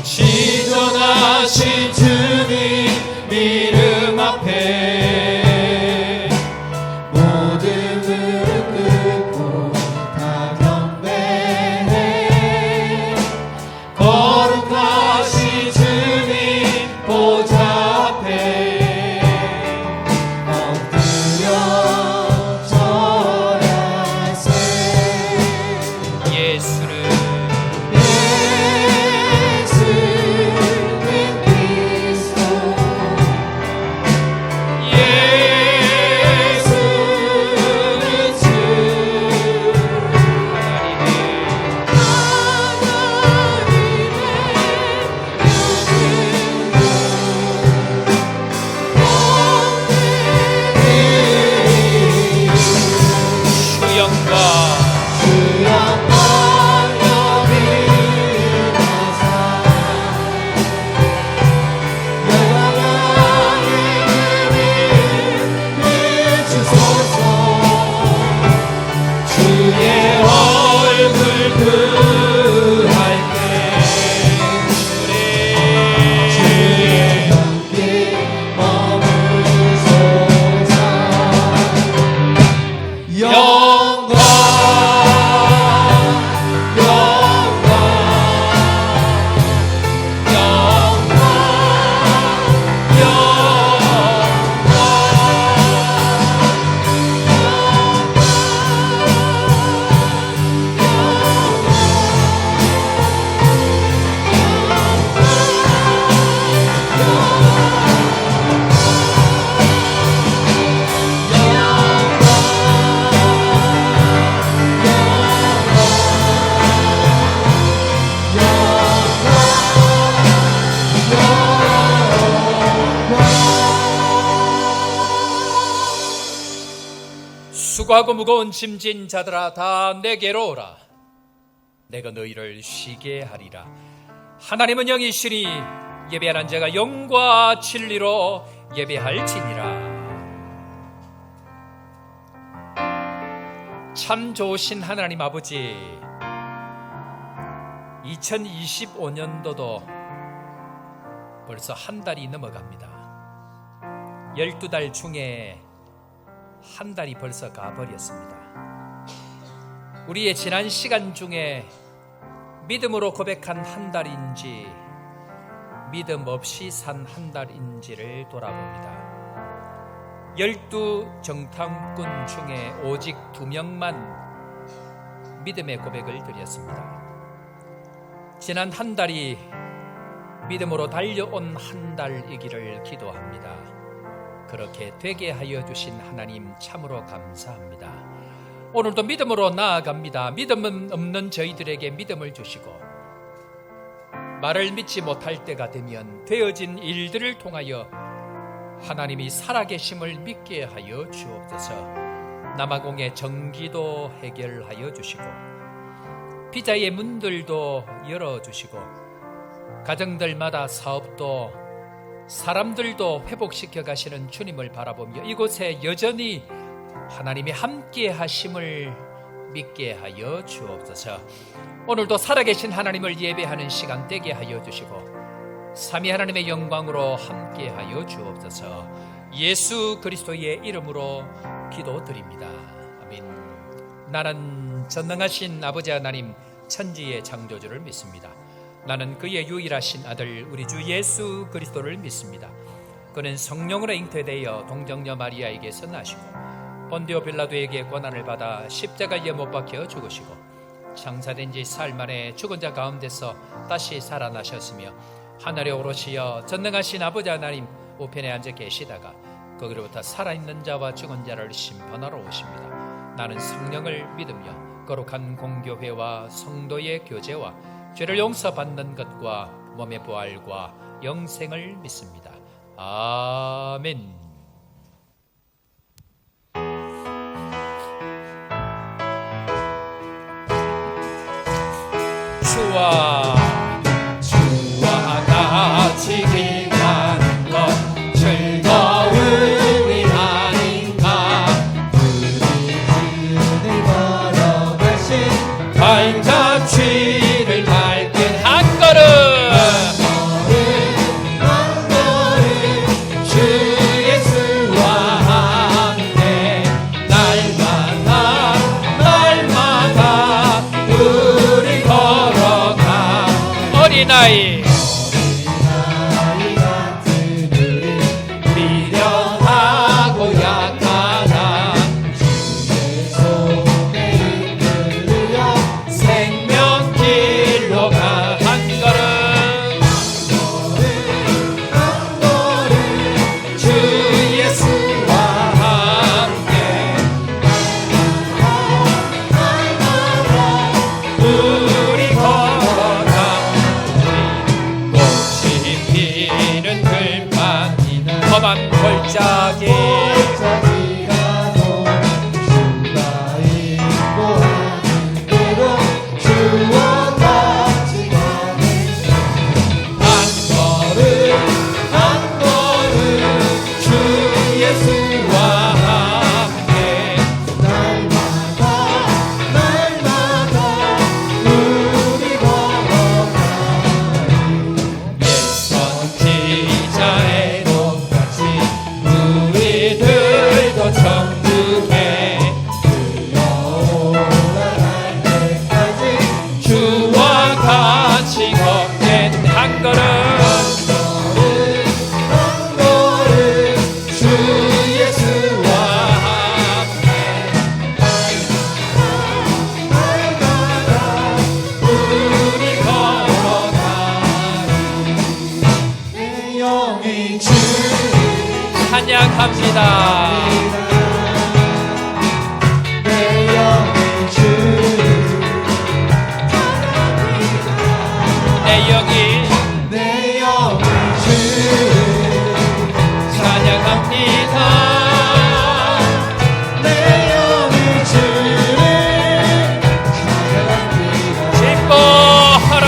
시전하신 주님 이름 앞에 모든 무릎 꿇고 다 경배해. 거룩하신 주님 보좌 앞에 엎드려 절하세. 예수를 수고하고 무거운 짐진 자들아 다 내게로 오라. 내가 너희를 쉬게 하리라. 하나님은 영이시니 예배하는 자가 영과 진리로 예배할지니라. 참 좋으신 하나님 아버지, 2025년도도 벌써 한 달이 넘어갑니다. 12달 중에 한 달이 벌써 가버렸습니다. 우리의 지난 시간 중에 믿음으로 고백한 한 달인지 믿음 없이 산 한 달인지를 돌아봅니다. 12정탐꾼 중에 오직 2명만 믿음의 고백을 드렸습니다. 지난 한 달이 믿음으로 달려온 한 달이기를 기도합니다. 그렇게 되게 하여 주신 하나님 참으로 감사합니다. 오늘도 믿음으로 나아갑니다. 믿음은 없는 저희들에게 믿음을 주시고 말을 믿지 못할 때가 되면 되어진 일들을 통하여 하나님이 살아계심을 믿게 하여 주옵소서. 남아공의 정기도 해결하여 주시고 비자의 문들도 열어주시고 가정들마다 사업도 사람들도 회복시켜 가시는 주님을 바라보며 이곳에 여전히 하나님이 함께 하심을 믿게 하여 주옵소서. 오늘도 살아계신 하나님을 예배하는 시간 되게 하여 주시고 삼위 하나님의 영광으로 함께 하여 주옵소서. 예수 그리스도의 이름으로 기도드립니다. 아멘. 나는 전능하신 아버지 하나님 천지의 창조주를 믿습니다. 나는 그의 유일하신 아들 우리 주 예수 그리스도를 믿습니다. 그는 성령으로 잉태되어 동정녀 마리아에게서 나시고 본디오 빌라도에게 고난을 받아 십자가에 못 박혀 죽으시고 장사된 지 사흘 만에 죽은 자 가운데서 다시 살아나셨으며 하늘에 오르시어 전능하신 아버지 하나님 우편에 앉아 계시다가 거기로부터 살아있는 자와 죽은 자를 심판하러 오십니다. 나는 성령을 믿으며 거룩한 공교회와 성도의 교제와 죄를 용서받는 것과 몸의 부활과 영생을 믿습니다. 아멘. 주와 같이 기도하는 것 즐거움이 아닌가. 그를 걸어가신 발자취를 밟긴 한 걸음 어린아이 어린아이 같은 우리 미련하고 약하나 내 손에 이끌려 생명길로 가 한 걸음 한 걸음 주 예수와 함께 우리 걸어가 꽃이 피는 들판이나 험한 골짜기 골짜기라도 주가 인도하는 대로 주와 같이 가는 한 걸음 주 예수와 함께 날마다 우리 걸어가리 선지자의 똑같이 우리들도 천국에 올라갈 때까지 주와 같이 걷는 한 걸음 한 걸음 주 예수와 함께 날마다 우리 걸어가리 내 영이 주 찬양합니다. 내 영이 주 내 영이 내 영이 주 찬양합니다. 내 영이 주를 찬양합니다 기뻐하라.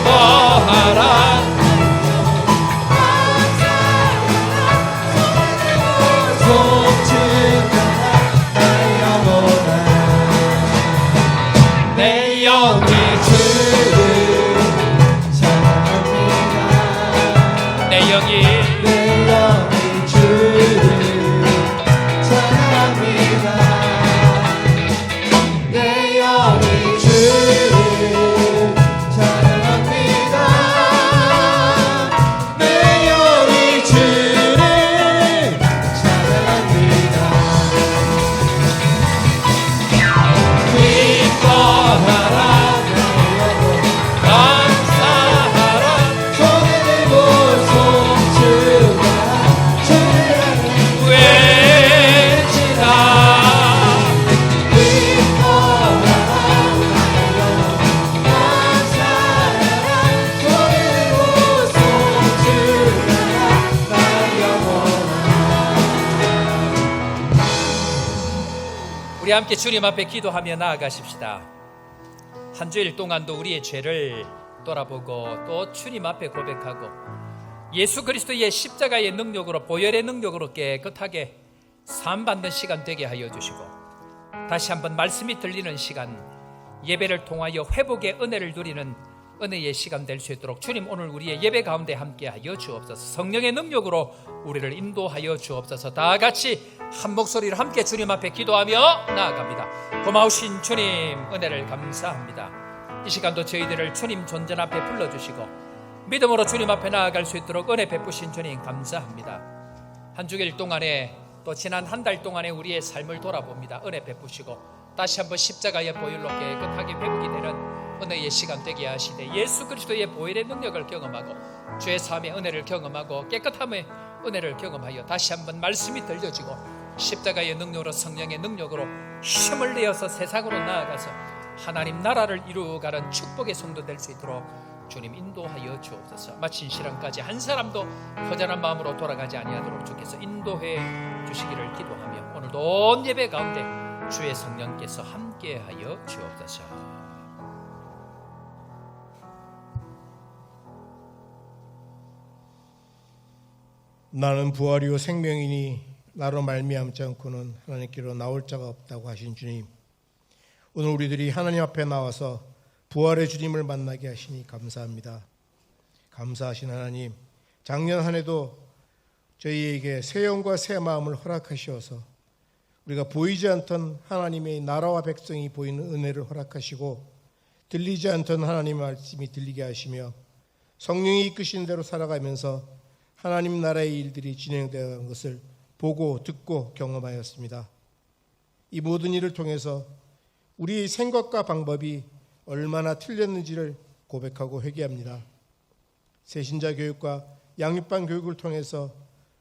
기뻐하라. 내 영이 내 영이 기뻐하라. 감사하라. 외치라. 우리 함께 주님 앞에 기도하며 나아가십시다. 한 주일 동안도 우리의 죄를 돌아보고 또 주님 앞에 고백하고 예수 그리스도의 십자가의 능력으로 보혈의 능력으로 깨끗하게 사함받는 시간 되게 하여 주시고 다시 한번 말씀이 들리는 시간 예배를 통하여 회복의 은혜를 누리는 은혜의 시간 될 수 있도록 주님 오늘 우리의 예배 가운데 함께하여 주옵소서. 성령의 능력으로 우리를 인도하여 주옵소서. 다 같이 한 목소리로 함께 주님 앞에 기도하며 나아갑니다. 고마우신 주님 은혜를 감사합니다. 이 시간도 저희들을 주님 존전 앞에 불러주시고 믿음으로 주님 앞에 나아갈 수 있도록 은혜 베푸신 주님 감사합니다. 한 주일 동안에 또 지난 한 달 동안에 우리의 삶을 돌아봅니다. 은혜 베푸시고 다시 한번 십자가의 보혈로 깨끗하게 회복이 되는 은혜의 시간 되게 하시되 예수 그리스도의 보혈의 능력을 경험하고 죄 사함의 은혜를 경험하고 깨끗함의 은혜를 경험하여 다시 한번 말씀이 들려지고 십자가의 능력으로 성령의 능력으로 힘을 내어서 세상으로 나아가서 하나님 나라를 이루어가는 축복의 성도 될 수 있도록 주님 인도하여 주옵소서. 마친 시간까지 한 사람도 허전한 마음으로 돌아가지 아니하도록 주께서 인도해 주시기를 기도하며 오늘도 온 예배 가운데 주의 성령께서 함께하여 주옵소서. 나는 부활이요 생명이니 나로 말미암지 않고는 하나님께로 나올 자가 없다고 하신 주님, 오늘 우리들이 하나님 앞에 나와서 부활의 주님을 만나게 하시니 감사합니다. 감사하신 하나님, 작년 한 해도 저희에게 새 영과 새 마음을 허락하시어서 우리가 보이지 않던 하나님의 나라와 백성이 보이는 은혜를 허락하시고 들리지 않던 하나님의 말씀이 들리게 하시며 성령이 이끄신 대로 살아가면서 하나님 나라의 일들이 진행되는 것을 보고 듣고 경험하였습니다. 이 모든 일을 통해서 우리의 생각과 방법이 얼마나 틀렸는지를 고백하고 회개합니다. 새신자 교육과 양육반 교육을 통해서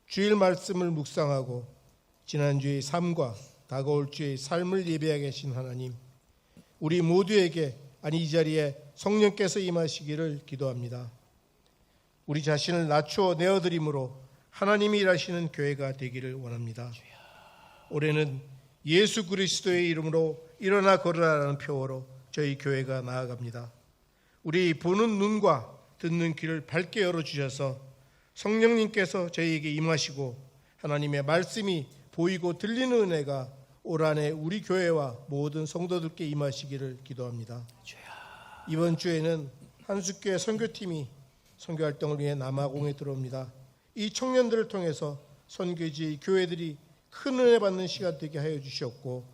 주일 말씀을 묵상하고 지난주의 삶과 다가올 주의 삶을 예배하게 하신 하나님, 우리 모두에게 이 자리에 성령께서 임하시기를 기도합니다. 우리 자신을 낮추어 내어드림으로 하나님이 일하시는 교회가 되기를 원합니다. 올해는 예수 그리스도의 이름으로 일어나 걸으라는 표어로 저희 교회가 나아갑니다. 우리 보는 눈과 듣는 귀를 밝게 열어주셔서 성령님께서 저희에게 임하시고 하나님의 말씀이 보이고 들리는 은혜가 올 한해 우리 교회와 모든 성도들께 임하시기를 기도합니다. 이번 주에는 한숫교회 선교팀이 선교활동을 위해 남아공에 들어옵니다. 이 청년들을 통해서 선교지 교회들이 큰 은혜 받는 시간 되게 하여 주셨고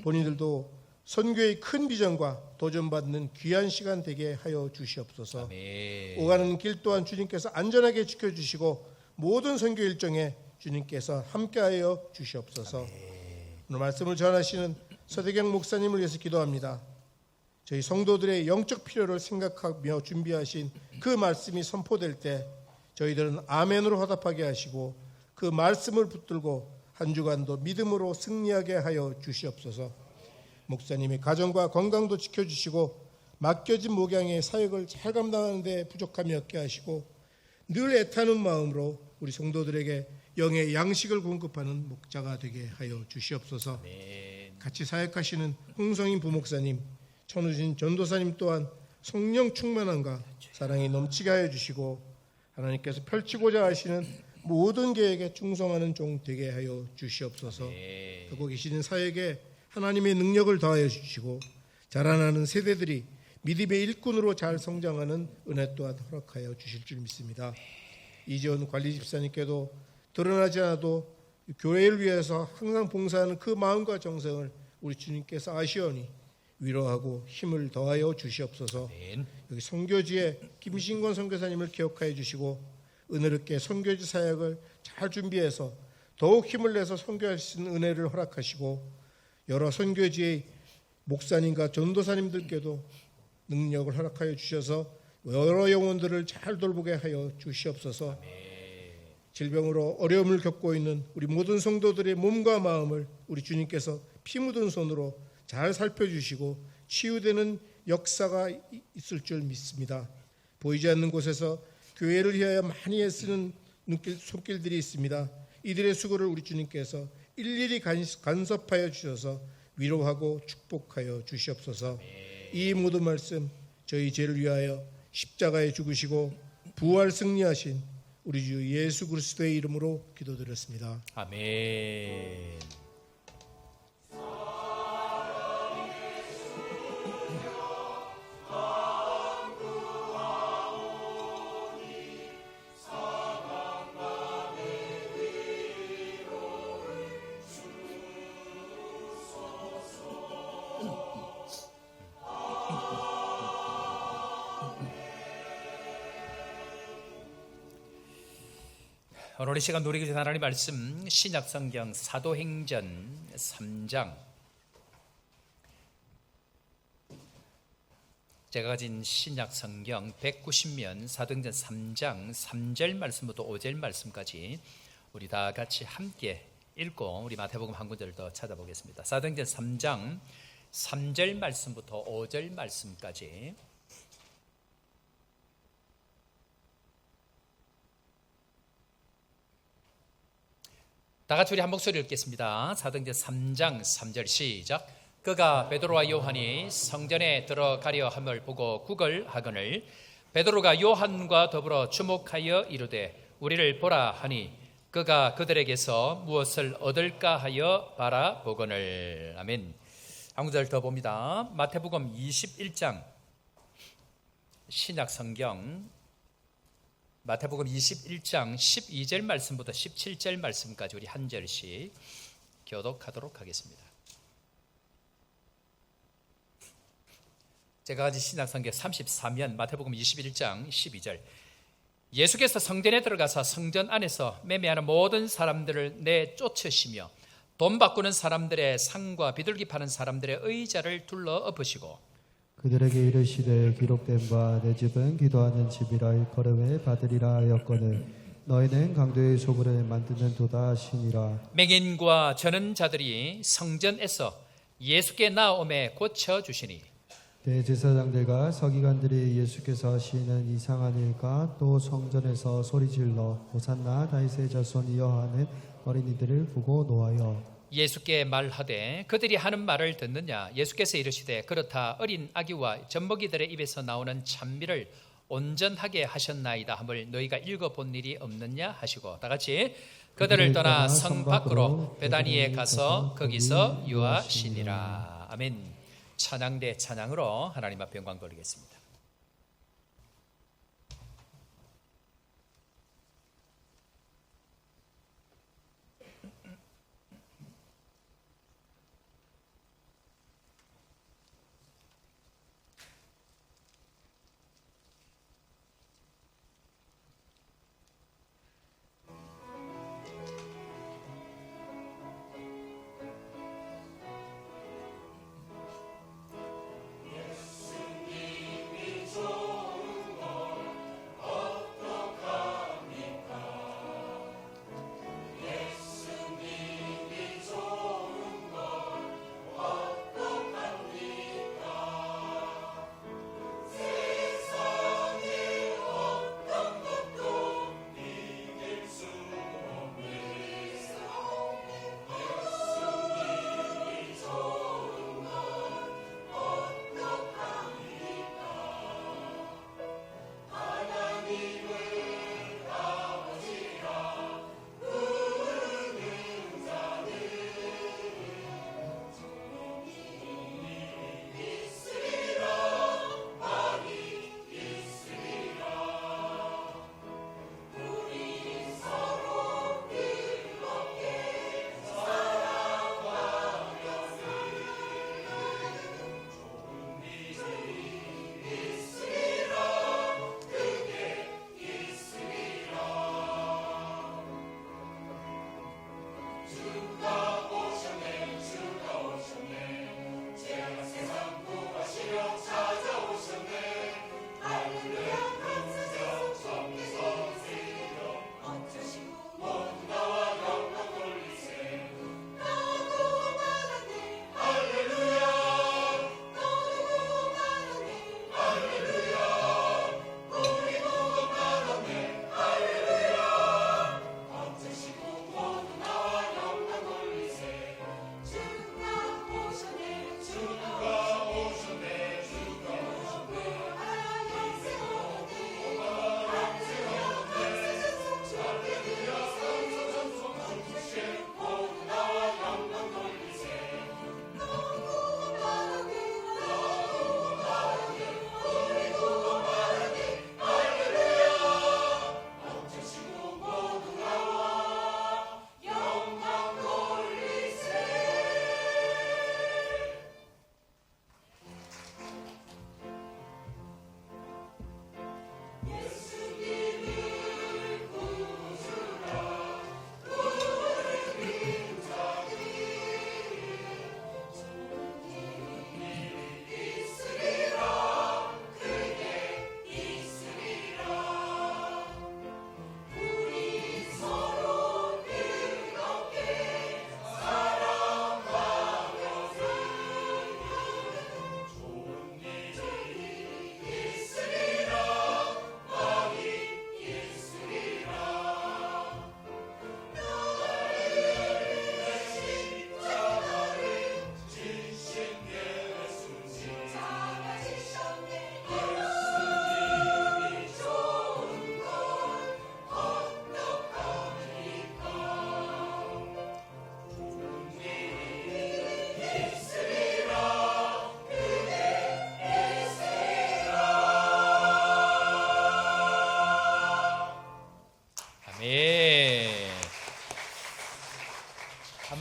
본인들도 선교의 큰 비전과 도전받는 귀한 시간 되게 하여 주시옵소서. 아멘. 오가는 길 또한 주님께서 안전하게 지켜주시고 모든 선교 일정에 주님께서 함께하여 주시옵소서. 아멘. 오늘 말씀을 전하시는 서대경 목사님을 위해서 기도합니다. 저희 성도들의 영적 필요를 생각하며 준비하신 그 말씀이 선포될 때 저희들은 아멘으로 화답하게 하시고 그 말씀을 붙들고 한 주간도 믿음으로 승리하게 하여 주시옵소서. 목사님의 가정과 건강도 지켜주시고 맡겨진 목양의 사역을 잘 감당하는 데 부족함이 없게 하시고 늘 애타는 마음으로 우리 성도들에게 영의 양식을 공급하는 목자가 되게 하여 주시옵소서. 아멘. 같이 사역하시는 홍성인 부목사님, 천우진 전도사님 또한 성령 충만함과 사랑이 넘치게 하여 주시고 하나님께서 펼치고자 하시는 모든 계획에 충성하는 종 되게 하여 주시옵소서. 하고 계시는 사역에 하나님의 능력을 더하여 주시고 자라나는 세대들이 믿음의 일꾼으로 잘 성장하는 은혜 또한 허락하여 주실 줄 믿습니다. 이재원 관리 집사님께도 드러나지 않아도 교회를 위해서 항상 봉사하는 그 마음과 정성을 우리 주님께서 아시오니 위로하고 힘을 더하여 주시옵소서. 아멘. 여기 선교지에 김신권 선교사님을 기억하여 주시고 은혜롭게 선교지 사역을 잘 준비해서 더욱 힘을 내서 선교할 수 있는 은혜를 허락하시고 여러 선교지의 목사님과 전도사님들께도 능력을 허락하여 주셔서 여러 영혼들을 잘 돌보게 하여 주시옵소서. 아멘. 질병으로 어려움을 겪고 있는 우리 모든 성도들의 몸과 마음을 우리 주님께서 피 묻은 손으로 잘 살펴주시고 치유되는 역사가 있을 줄 믿습니다. 보이지 않는 곳에서 교회를 위하여 많이 애쓰는 손길들이 있습니다. 이들의 수고를 우리 주님께서 일일이 간섭하여 주셔서 위로하고 축복하여 주시옵소서. 이 모든 말씀 저희 죄를 위하여 십자가에 죽으시고 부활 승리하신 우리 주 예수 그리스도의 이름으로 기도드렸습니다. 아멘. 오늘 이 시간 누리기 전에 하나님 말씀 신약성경 사도행전 3장, 제가 가진 신약성경 190면 사도행전 3장 3절 말씀부터 5절 말씀까지 우리 다 같이 함께 읽고 우리 마태복음 한 군데를 더 찾아보겠습니다. 사도행전 3장 3절 말씀부터 5절 말씀까지 다 같이 우리 한 목소리 읽겠습니다. 사도행전 3장 3절 시작. 그가 베드로와 요한이 성전에 들어가려 함을 보고 구걸하거늘 베드로가 요한과 더불어 주목하여 이르되 우리를 보라 하니 그가 그들에게서 무엇을 얻을까 하여 바라보거늘. 아멘. 한 구절 더 봅니다. 마태복음 21장 신약 성경 마태복음 21장 12절 말씀부터 17절 말씀까지 우리 한 절씩 교독하도록 하겠습니다. 제가 가진 신약 성경 33면 마태복음 21장 12절. 예수께서 성전에 들어가서 성전 안에서 매매하는 모든 사람들을 내쫓으시며 돈 바꾸는 사람들의 상과 비둘기 파는 사람들의 의자를 둘러 엎으시고 그들에게 이르시되 기록된 바 내 집은 기도하는 집이라 일컬음을 받으리라 하였거늘 너희는 강도의 소굴을 만드는 도다 하시니라. 맹인과 저는 자들이 성전에서 예수께 나옴에 고쳐주시니 대제사장들과 서기관들이 예수께서 하시는 이상한 일과 또 성전에서 소리질러 호산나 다윗의 자손이여 하는 어린이들을 보고 노하여 예수께 말하되 그들이 하는 말을 듣느냐. 예수께서 이르시되 그렇다. 어린 아기와 젖먹이들의 입에서 나오는 찬미를 온전하게 하셨나이다 함을 너희가 읽어본 일이 없느냐 하시고 다같이 그들을 떠나 성 밖으로 베다니에 가서 거기서 유하시니라. 아멘. 찬양 대 찬양으로 하나님 앞에 영광 돌리겠습니다.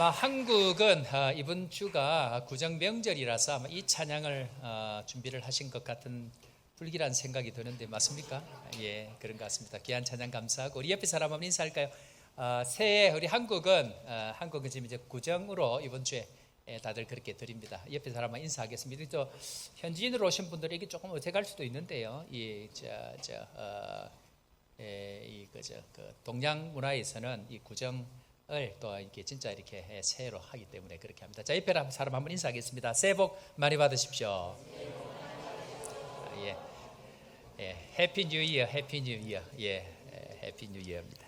아마 한국은 이번 주가 구정 명절이라서 아마 이 찬양을 준비를 하신 것 같은 불길한 생각이 드는데 맞습니까? 예, 그런 것 같습니다. 귀한 찬양 감사하고 우리 옆에 사람 한번 인사할까요? 새해 우리 한국은 지금 이제 구정으로 이번 주에 다들 그렇게 드립니다. 옆에 사람 한번 인사하겠습니다. 또 현지인으로 오신 분들에게 조금 어색할 수도 있는데요. 그 동양 문화에서는 이 구정을 또 이렇게 진짜 이렇게 새해로 하기 때문에 그렇게 합니다. 자, 옆에 사람 한번 인사하겠습니다. 새해 복 많이 받으십시오. 해피 뉴 이어, 해피 뉴 이어. 해피 뉴 이어입니다.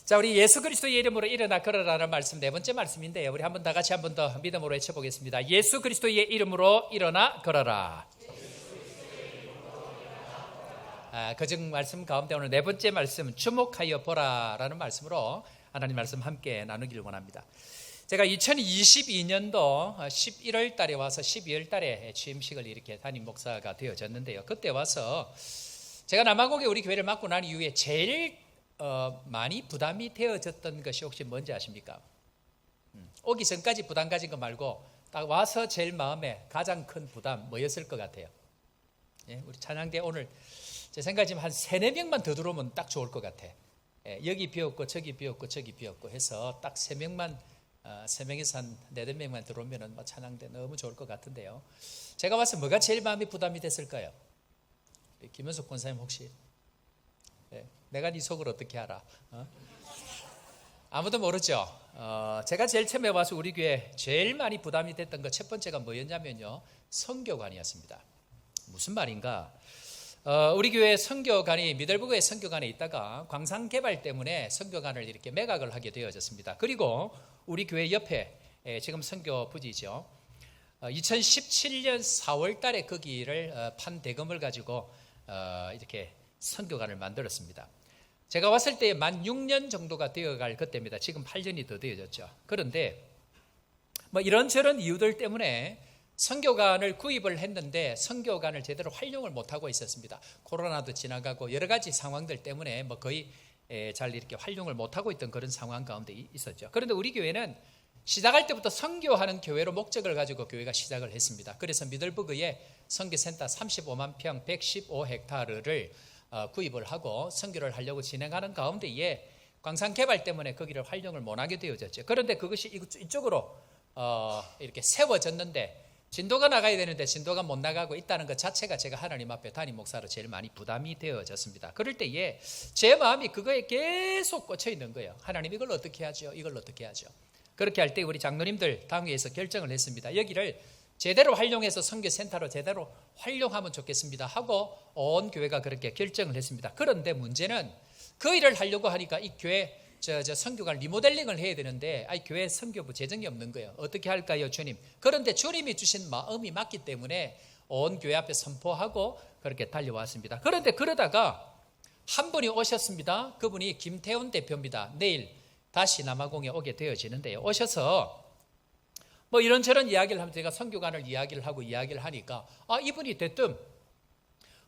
자, 우리 예수 그리스도의 이름으로 일어나 걸어라는 말씀 네 번째 말씀인데요. 우리 한번 다 같이 한번 더 믿음으로 외쳐보겠습니다. 예수 그리스도의 이름으로 일어나 걸어라. 그중 말씀 가운데 오늘 네 번째 말씀 주목하여 보라라는 말씀으로 하나님 말씀 함께 나누기를 원합니다. 제가 2022년도 11월 달에 와서 12월 달에 취임식을 이렇게 담임 목사가 되어졌는데요. 그때 와서 제가 남아공에 우리 교회를 맡고 난 이후에 제일 많이 부담이 되어졌던 것이 혹시 뭔지 아십니까? 오기 전까지 부담 가진 거 말고 딱 와서 제일 마음에 가장 큰 부담 뭐였을 것 같아요? 우리 찬양대 오늘 제 생각에 지금 한 3-4명만 더 들어오면 딱 좋을 것 같아. 여기 비었고 저기 비었고 저기 비었고 해서 딱 3명만 3명에서 한 4-5명만 들어오면 뭐 찬양대 너무 좋을 것 같은데요. 제가 와서 뭐가 제일 마음이 부담이 됐을까요? 김현숙 권사님 혹시 내가 네 속을 어떻게 알아? 아무도 모르죠. 제가 제일 처음에 와서 우리 교회 제일 많이 부담이 됐던 것 첫 번째가 뭐였냐면요, 선교관이었습니다. 무슨 말인가? 우리 교회 선교관이 미들부그의 선교관에 있다가 광산 개발 때문에 선교관을 이렇게 매각을 하게 되어졌습니다. 그리고 우리 교회 옆에 지금 선교 부지죠. 2017년 4월 달에 거기를 판 대금을 가지고 이렇게 선교관을 만들었습니다. 제가 왔을 때 만 6년 정도가 되어갈 그때입니다. 지금 8년이 더 되어졌죠. 그런데 뭐 이런저런 이유들 때문에 선교관을 구입을 했는데 선교관을 제대로 활용을 못하고 있었습니다. 코로나도 지나가고 여러 가지 상황들 때문에 뭐 거의 잘 이렇게 활용을 못하고 있던 그런 상황 가운데 있었죠. 그런데 우리 교회는 시작할 때부터 선교하는 교회로 목적을 가지고 교회가 시작을 했습니다. 그래서 미들부그에 선교센터 35만 평 115헥타르를 구입을 하고 선교를 하려고 진행하는 가운데에 광산 개발 때문에 거기를 활용을 못하게 되어졌죠. 그런데 그것이 이쪽으로 이렇게 세워졌는데 진도가 나가야 되는데 진도가 못 나가고 있다는 것 자체가 제가 하나님 앞에 담임 목사로 제일 많이 부담이 되어졌습니다. 그럴 때에 제 마음이 그거에 계속 꽂혀 있는 거예요. 하나님 이걸 어떻게 하죠? 이걸 어떻게 하죠? 그렇게 할 때 우리 장로님들 당회에서 결정을 했습니다. 여기를 제대로 활용해서 선교센터로 제대로 활용하면 좋겠습니다 하고 온 교회가 그렇게 결정을 했습니다. 그런데 문제는 그 일을 하려고 하니까 이 교회 선교관 리모델링을 해야 되는데 교회 선교부 재정이 없는 거예요. 어떻게 할까요, 주님? 그런데 주님이 주신 마음이 맞기 때문에 온 교회 앞에 선포하고 그렇게 달려왔습니다. 그런데 그러다가 한 분이 오셨습니다. 그분이 김태훈 대표입니다. 내일 다시 남아공에 오게 되어지는데요. 오셔서 뭐 이런저런 이야기를 하면 제가 선교관을 이야기를 하니까 이분이 대뜸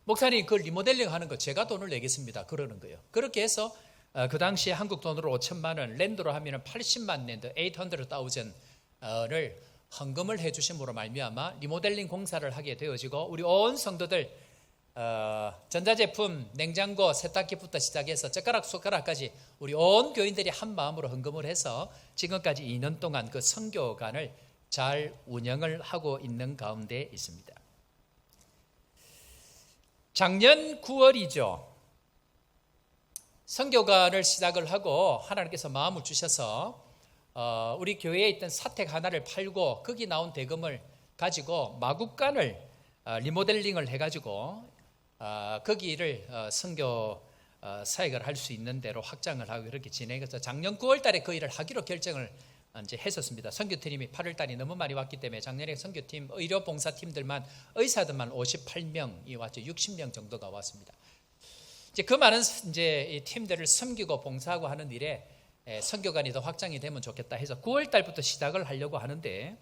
목사님 그 리모델링 하는 거 제가 돈을 내겠습니다 그러는 거예요. 그렇게 해서 그 당시에 한국 돈으로 5천만 원, 랜드로 하면 80만 랜드, 800,000을 헌금을 해주심으로 말미암아 리모델링 공사를 하게 되어지고 우리 온 성도들 전자제품, 냉장고, 세탁기부터 시작해서 젓가락, 숟가락까지 우리 온 교인들이 한 마음으로 헌금을 해서 지금까지 2년 동안 그 선교관을 잘 운영을 하고 있는 가운데 있습니다. 작년 9월이죠. 선교관을 시작을 하고 하나님께서 마음을 주셔서 우리 교회에 있던 사택 하나를 팔고 거기 나온 대금을 가지고 마국간을 리모델링을 해가지고 거기를 선교 사역을 할 수 있는 대로 확장을 하고 이렇게 진행해서 작년 9월 달에 그 일을 하기로 결정을 이제 했었습니다. 선교팀이 8월 달이 너무 많이 왔기 때문에 작년에 선교팀, 의료 봉사팀들만 의사들만 58명이 왔죠. 60명 정도가 왔습니다. 이제 그 많은 이제 이 팀들을 섬기고 봉사하고 하는 일에 선교관이 더 확장이 되면 좋겠다 해서 9월 달부터 시작을 하려고 하는데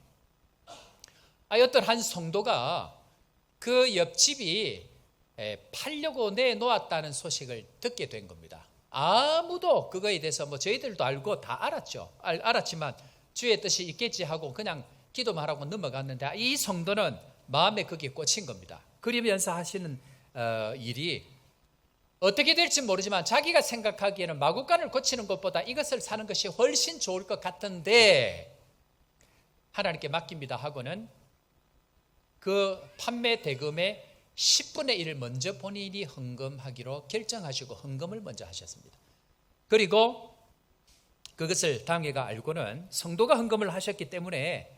어떤 한 성도가 그 옆집이 팔려고 내놓았다는 소식을 듣게 된 겁니다. 아무도 그거에 대해서 뭐 저희들도 알고 다 알았죠. 알았지만 주의 뜻이 있겠지 하고 그냥 기도만 하고 넘어갔는데 이 성도는 마음에 그게 꽂힌 겁니다. 그러면서 하시는 일이 어떻게 될지 모르지만 자기가 생각하기에는 마구간을 고치는 것보다 이것을 사는 것이 훨씬 좋을 것 같은데 하나님께 맡깁니다 하고는 그 판매 대금의 10분의 1을 먼저 본인이 헌금하기로 결정하시고 헌금을 먼저 하셨습니다. 그리고 그것을 당회가 알고는 성도가 헌금을 하셨기 때문에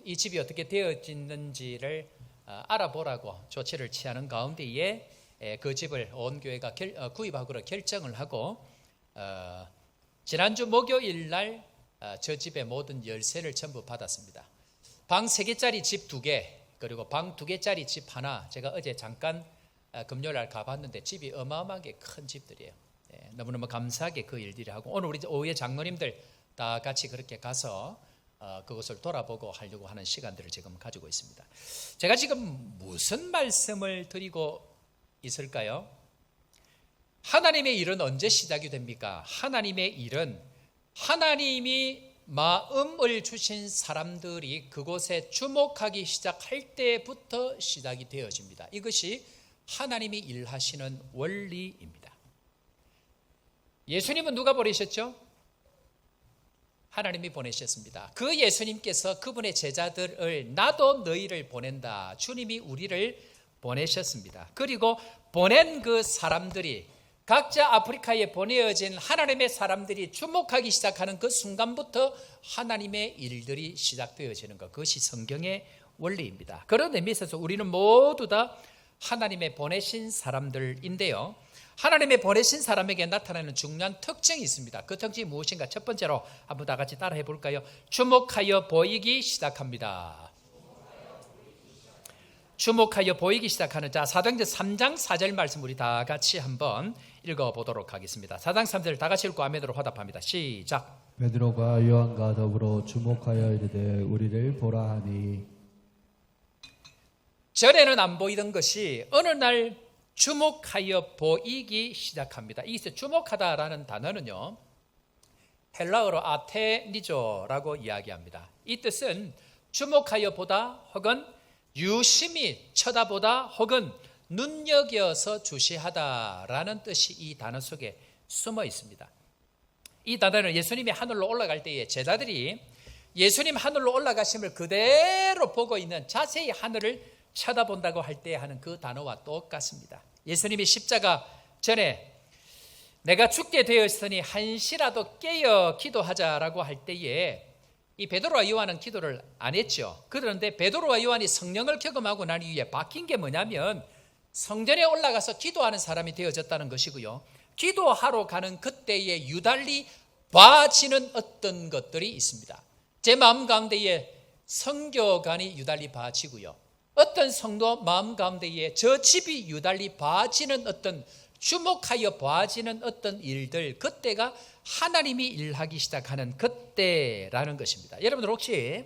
이 집이 어떻게 되어지는지를 알아보라고 조치를 취하는 가운데에 그 집을 온 교회가 구입하기로 결정을 하고 지난주 목요일 날 저 집의 모든 열쇠를 전부 받았습니다. 방 3개짜리 집 2개 그리고 방 2개짜리 집 하나. 제가 어제 잠깐 금요일 날 가봤는데 집이 어마어마하게 큰 집들이에요. 너무너무 감사하게 그 일들이 하고 오늘 우리 오후에 장로님들 다 같이 그렇게 가서 그것을 돌아보고 하려고 하는 시간들을 지금 가지고 있습니다. 제가 지금 무슨 말씀을 드리고 있을까요? 하나님의 일은 언제 시작이 됩니까? 하나님의 일은 하나님이 마음을 주신 사람들이 그곳에 주목하기 시작할 때부터 시작이 되어집니다. 이것이 하나님이 일하시는 원리입니다. 예수님은 누가 보내셨죠? 하나님이 보내셨습니다. 그 예수님께서 그분의 제자들을 나도 너희를 보낸다. 주님이 우리를 보내셨습니다. 그리고 보낸 그 사람들이 각자 아프리카에 보내어진 하나님의 사람들이 주목하기 시작하는 그 순간부터 하나님의 일들이 시작되어지는 것. 그것이 성경의 원리입니다. 그런 의미에서 우리는 모두 다 하나님의 보내신 사람들인데요. 하나님의 보내신 사람에게 나타나는 중요한 특징이 있습니다. 그 특징이 무엇인가? 첫 번째로 한번 다 같이 따라해 볼까요? 주목하여 보이기 시작합니다. 주목하여 보이기 시작하는 자 사도행전 3장 4절 말씀 우리 다 같이 한번 읽어보도록 하겠습니다. 4장 3절 다 같이 읽고 아멘으로 화답합니다. 시작. 베드로가 요한과 더불어 주목하여 이르되 우리를 보라 하니. 전에는 안 보이던 것이 어느 날 주목하여 보이기 시작합니다. 이것에 주목하다라는 단어는요 헬라어로 아테니조라고 이야기합니다. 이 뜻은 주목하여 보다 혹은 유심히 쳐다보다 혹은 눈여겨서 주시하다라는 뜻이 이 단어 속에 숨어 있습니다. 이 단어는 예수님이 하늘로 올라갈 때에 제자들이 예수님 하늘로 올라가심을 그대로 보고 있는 자세히 하늘을 쳐다본다고 할 때 하는 그 단어와 똑같습니다. 예수님이 십자가 전에 내가 죽게 되었으니 한시라도 깨어 기도하자라고 할 때에 이 베드로와 요한은 기도를 안 했죠. 그런데 베드로와 요한이 성령을 경험하고 난 이후에 바뀐 게 뭐냐면 성전에 올라가서 기도하는 사람이 되어졌다는 것이고요. 기도하러 가는 그때에 유달리 봐지는 어떤 것들이 있습니다. 제 마음 가운데에 성교관이 유달리 봐지고요. 어떤 성도 마음 가운데에 저 집이 유달리 봐지는 어떤 주목하여 봐지는 어떤 일들, 그때가 하나님이 일하기 시작하는 그때라는 것입니다. 여러분들 혹시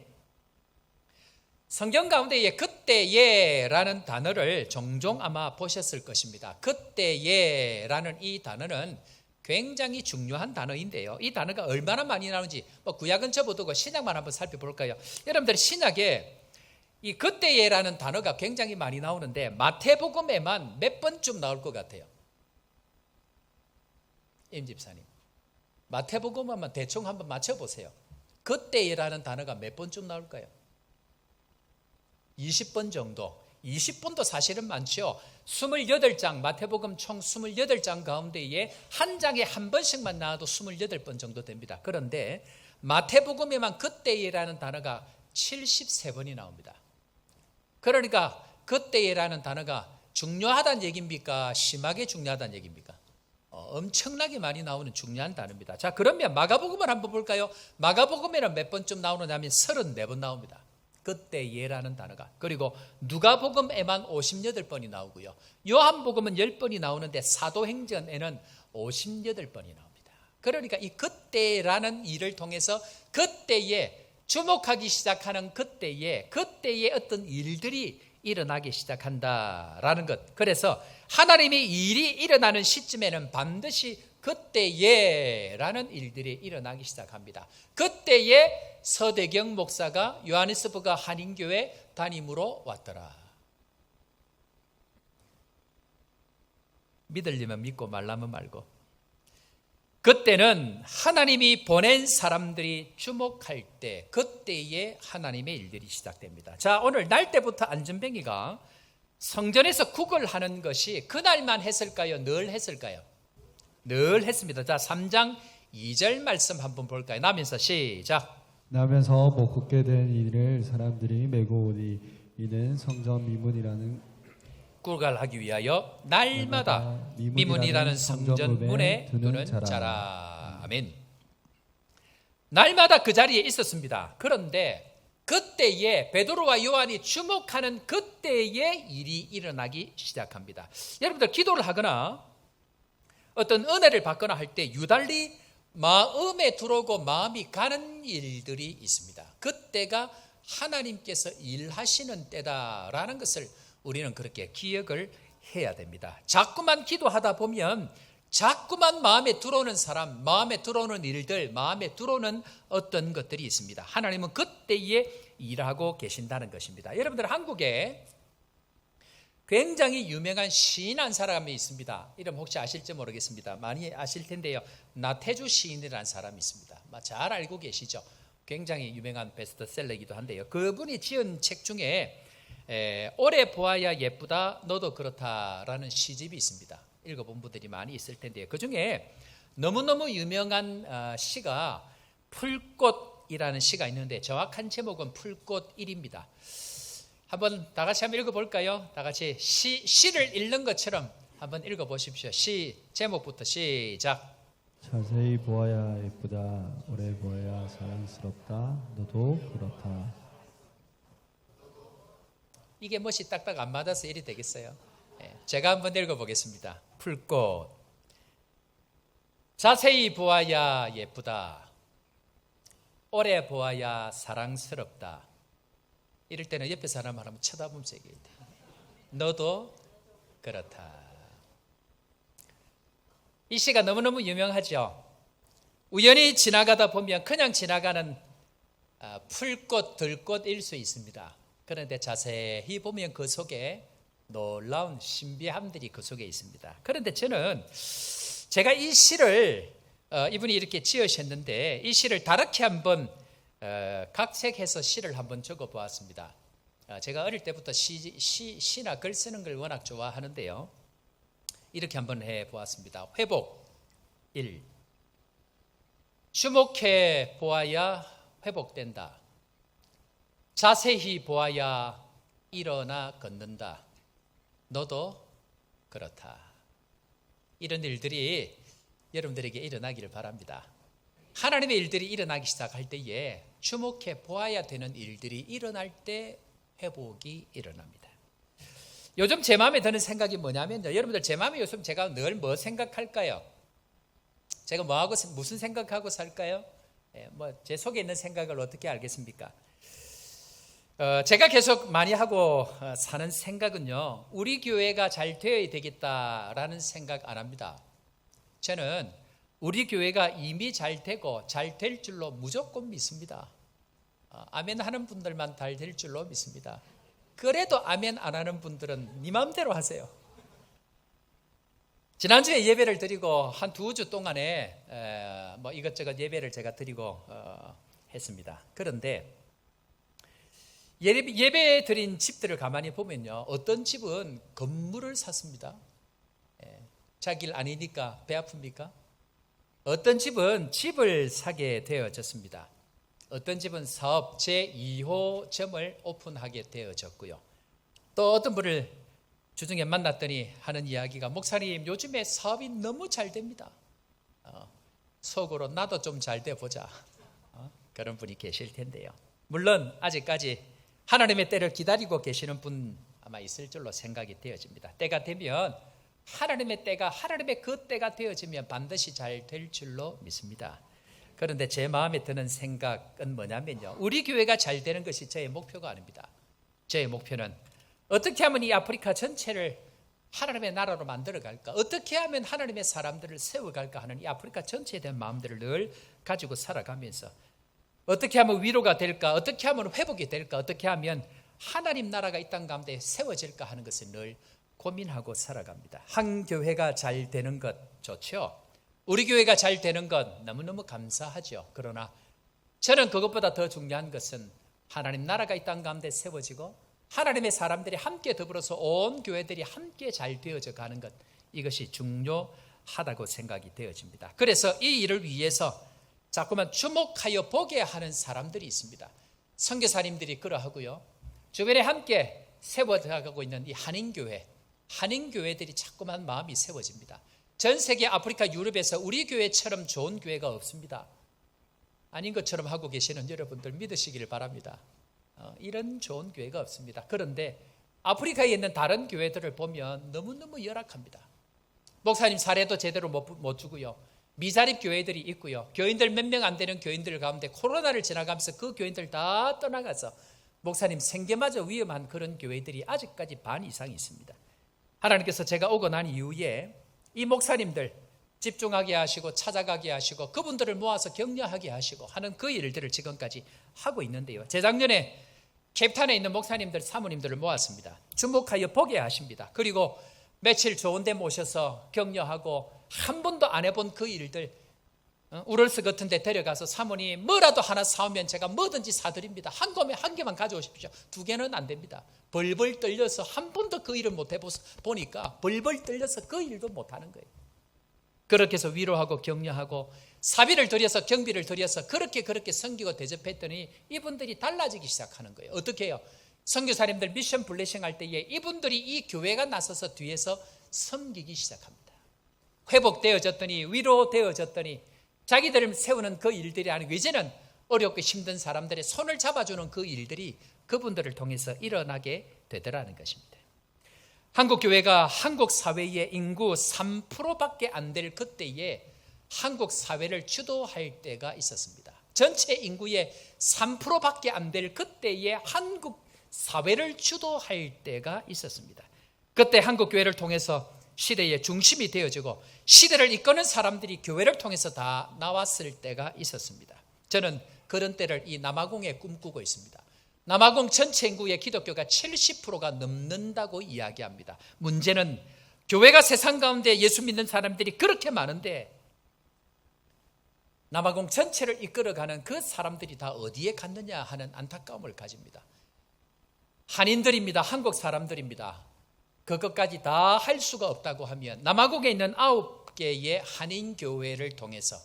성경 가운데에 그때에라는 단어를 종종 아마 보셨을 것입니다. 그때에라는 이 단어는 굉장히 중요한 단어인데요. 이 단어가 얼마나 많이 나오는지 구약은 접어두고 신약만 한번 살펴볼까요? 여러분들 신약에 이 그때에라는 단어가 굉장히 많이 나오는데 마태복음에만 몇 번쯤 나올 것 같아요. 임 집사님, 마태복음만 대충 한번 맞춰보세요. 그때라는 단어가 몇 번쯤 나올까요? 20번 정도. 20번도 사실은 많죠. 28장, 마태복음 총 28장 가운데에 한 장에 한 번씩만 나와도 28번 정도 됩니다. 그런데 마태복음에만 그때라는 단어가 73번이 나옵니다. 그러니까 그때라는 단어가 중요하다는 얘기입니까? 심하게 중요하다는 얘기입니까? 엄청나게 많이 나오는 중요한 단어입니다. 자, 그러면 마가복음을 한번 볼까요? 마가복음에는 몇 번쯤 나오느냐 하면 34번 나옵니다. 그때예라는 단어가. 그리고 누가복음에만 58번이 나오고요. 요한복음은 10번이 나오는데 사도행전에는 58번이 나옵니다. 그러니까 이 그때라는 일을 통해서 그때에 주목하기 시작하는 그때에 어떤 일들이 일어나기 시작한다라는 것. 그래서 하나님의 일이 일어나는 시점에는 반드시 그때에 라는 일들이 일어나기 시작합니다. 그때에 서대경 목사가 요하네스버그 한인교회 담임으로 왔더라. 믿으려면 믿고 말라면 말고, 그때는 하나님이 보낸 사람들이 주목할 때, 그때에 하나님의 일들이 시작됩니다. 자, 오늘 날 때부터 안전뱅이가 성전에서 국을 하는 것이 그날만 했을까요? 늘 했을까요? 늘 했습니다. 자, 3장 2절 말씀 한번 볼까요? 나면서 시작. 나면서 못 굽게 된 이를 사람들이 메고 오니 이는 성전 미문이라는 꿀갈 하기 위하여 날마다 미문이라는 성전문에 두는 자라. 아멘. 날마다 그 자리에 있었습니다. 그런데 그때에 베드로와 요한이 주목하는 그때에 일이 일어나기 시작합니다. 여러분들 기도를 하거나 어떤 은혜를 받거나 할 때 유달리 마음에 들어오고 마음이 가는 일들이 있습니다. 그때가 하나님께서 일하시는 때다라는 것을 우리는 그렇게 기억을 해야 됩니다. 자꾸만 기도하다 보면 자꾸만 마음에 들어오는 사람, 마음에 들어오는 일들, 마음에 들어오는 어떤 것들이 있습니다. 하나님은 그때에 일하고 계신다는 것입니다. 여러분들 한국에 굉장히 유명한 시인 한 사람이 있습니다. 이름 혹시 아실지 모르겠습니다. 많이 아실 텐데요. 나태주 시인이라는 사람이 있습니다. 잘 알고 계시죠? 굉장히 유명한 베스트셀러이기도 한데요. 그분이 지은 책 중에 오래 보아야 예쁘다 너도 그렇다라는 시집이 있습니다. 읽어본 분들이 많이 있을 텐데요. 그중에 너무너무 유명한 시가 풀꽃이라는 시가 있는데 정확한 제목은 풀꽃1입니다. 한번 다 같이 한번 읽어볼까요? 다 같이 시를 읽는 것처럼 한번 읽어보십시오. 시 제목부터 시작. 자세히 보아야 예쁘다 오래 보아야 사랑스럽다 너도 그렇다. 이게 멋이 딱딱 안 맞아서 일이 되겠어요? 제가 한번 읽어보겠습니다. 풀꽃. 자세히 보아야 예쁘다. 오래 보아야 사랑스럽다. 이럴 때는 옆에 사람을 한번 쳐다보면서 얘기해야 돼. 너도 그렇다. 이 시가 너무너무 유명하죠. 우연히 지나가다 보면 그냥 지나가는 풀꽃, 들꽃일 수 있습니다. 그런데 자세히 보면 그 속에 놀라운 신비함들이 그 속에 있습니다. 그런데 저는 제가 이 시를 이분이 이렇게 지으셨는데 이 시를 다르게 한번 각색해서 시를 한번 적어보았습니다. 제가 어릴 때부터 시나 글 쓰는 걸 워낙 좋아하는데요. 이렇게 한번 해보았습니다. 회복 1. 주목해 보아야 회복된다. 자세히 보아야 일어나 걷는다. 너도 그렇다. 이런 일들이 여러분들에게 일어나기를 바랍니다. 하나님의 일들이 일어나기 시작할 때에 주목해 보아야 되는 일들이 일어날 때 회복이 일어납니다. 요즘 제 마음에 드는 생각이 뭐냐면요. 여러분들 제 마음에 요즘 제가 늘 뭐 생각할까요? 제가 뭐하고 무슨 생각하고 살까요? 제 속에 있는 생각을 어떻게 알겠습니까? 제가 계속 많이 하고 사는 생각은요. 우리 교회가 잘 되어야 되겠다라는 생각 안 합니다. 저는 우리 교회가 이미 잘 되고 잘 될 줄로 무조건 믿습니다. 아멘 하는 분들만 잘 될 줄로 믿습니다. 그래도 아멘 안 하는 분들은 네 마음대로 하세요. 지난주에 예배를 드리고 한 2주 동안에 이것저것 예배를 제가 드리고 했습니다. 그런데 예배 드린 집들을 가만히 보면요. 어떤 집은 건물을 샀습니다. 자기 아니니까 배 아픕니까? 어떤 집은 집을 사게 되어졌습니다. 어떤 집은 사업 제2호점을 오픈하게 되어졌고요. 또 어떤 분을 주중에 만났더니 하는 이야기가 목사님 요즘에 사업이 너무 잘 됩니다. 속으로 나도 좀 잘 돼 보자. 그런 분이 계실 텐데요. 물론 아직까지 하나님의 때를 기다리고 계시는 분 아마 있을 줄로 생각이 되어집니다. 때가 되면 하나님의 그 때가 되어지면 반드시 잘 될 줄로 믿습니다. 그런데 제 마음에 드는 생각은 뭐냐면요. 우리 교회가 잘 되는 것이 저의 목표가 아닙니다. 저의 목표는 어떻게 하면 이 아프리카 전체를 하나님의 나라로 만들어갈까? 어떻게 하면 하나님의 사람들을 세워갈까 하는 이 아프리카 전체에 대한 마음들을 늘 가지고 살아가면서 어떻게 하면 위로가 될까? 어떻게 하면 회복이 될까? 어떻게 하면 하나님 나라가 이 땅 가운데 세워질까 하는 것을 늘 고민하고 살아갑니다. 한 교회가 잘 되는 것 좋죠. 우리 교회가 잘 되는 것 너무너무 감사하죠. 그러나 저는 그것보다 더 중요한 것은 하나님 나라가 이 땅 가운데 세워지고 하나님의 사람들이 함께 더불어서 온 교회들이 함께 잘 되어져 가는 것, 이것이 중요하다고 생각이 되어집니다. 그래서 이 일을 위해서 자꾸만 주목하여 보게 하는 사람들이 있습니다. 선교사님들이 그러하고요, 주변에 함께 세워가고 있는 이 한인교회들이 자꾸만 마음이 세워집니다. 전 세계 아프리카 유럽에서 우리 교회처럼 좋은 교회가 없습니다. 아닌 것처럼 하고 계시는 여러분들 믿으시기를 바랍니다. 이런 좋은 교회가 없습니다. 그런데 아프리카에 있는 다른 교회들을 보면 너무너무 열악합니다. 목사님 사례도 제대로 못 주고요, 미자립 교회들이 있고요, 교인들 몇 명 안 되는 교인들 가운데 코로나를 지나가면서 그 교인들 다 떠나가서 목사님 생계마저 위험한 그런 교회들이 아직까지 반 이상 있습니다. 하나님께서 제가 오고 난 이후에 이 목사님들 집중하게 하시고 찾아가게 하시고 그분들을 모아서 격려하게 하시고 하는 그 일들을 지금까지 하고 있는데요, 재작년에 캡탄에 있는 목사님들 사모님들을 모았습니다. 주목하여 보게 하십니다. 그리고 며칠 좋은 데 모셔서 격려하고 한 번도 안 해본 그 일들, 우럴스 같은 데 데려가서 사모님 뭐라도 하나 사오면 제가 뭐든지 사드립니다. 한 개만 가져오십시오. 2개는 안 됩니다. 벌벌 떨려서 한 번도 그 일을 못 해보니까 벌벌 떨려서 그 일도 못 하는 거예요. 그렇게 해서 위로하고 격려하고 사비를 들여서 경비를 들여서 그렇게 섬기고 대접했더니 이분들이 달라지기 시작하는 거예요. 어떻게 해요? 선교사님들 미션 블레싱 할 때에 이분들이 이 교회가 나서서 뒤에서 섬기기 시작합니다. 회복되어졌더니 위로되어졌더니 자기들을 세우는 그 일들이 아니고 이제는 어렵고 힘든 사람들의 손을 잡아주는 그 일들이 그분들을 통해서 일어나게 되더라는 것입니다. 한국 교회가 한국 사회의 인구 3%밖에 안 될 그때에 한국 사회를 주도할 때가 있었습니다. 전체 인구의 3%밖에 안 될 그때에 한국 사회를 주도할 때가 있었습니다. 그때 한국 교회를 통해서 시대의 중심이 되어지고 시대를 이끄는 사람들이 교회를 통해서 다 나왔을 때가 있었습니다. 저는 그런 때를 이 남아공에 꿈꾸고 있습니다. 남아공 전체 인구의 기독교가 70%가 넘는다고 이야기합니다. 문제는 교회가 세상 가운데 예수 믿는 사람들이 그렇게 많은데 남아공 전체를 이끌어가는 그 사람들이 다 어디에 갔느냐 하는 안타까움을 가집니다. 한인들입니다. 한국 사람들입니다. 그것까지 다 할 수가 없다고 하면 남아공에 있는 9개의 한인교회를 통해서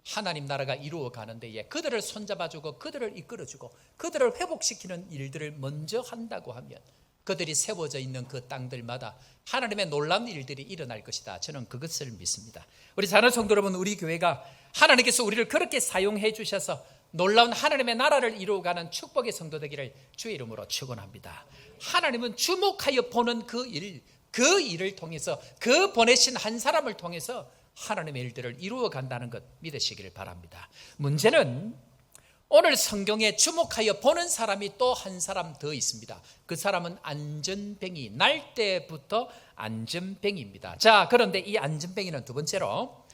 하나님 나라가 이루어가는 데에 그들을 손잡아주고 그들을 이끌어주고 그들을 회복시키는 일들을 먼저 한다고 하면 그들이 세워져 있는 그 땅들마다 하나님의 놀라운 일들이 일어날 것이다. 저는 그것을 믿습니다. 우리 사랑하는 성도 여러분, 우리 교회가 하나님께서 우리를 그렇게 사용해 주셔서 놀라운 하나님의 나라를 이루어가는 축복의 성도 되기를 주의 이름으로 축원합니다. 하나님은 주목하여 보는 그 일을 통해서 그 보내신 한 사람을 통해서 하나님의 일들을 이루어 간다는 것 믿으시기를 바랍니다. 문제는 오늘 성경에 주목하여 보는 사람이 또 한 사람 더 있습니다. 그 사람은 안전뱅이, 날 때부터 안전뱅이입니다. 자, 그런데 이 안전뱅이는 두 번째로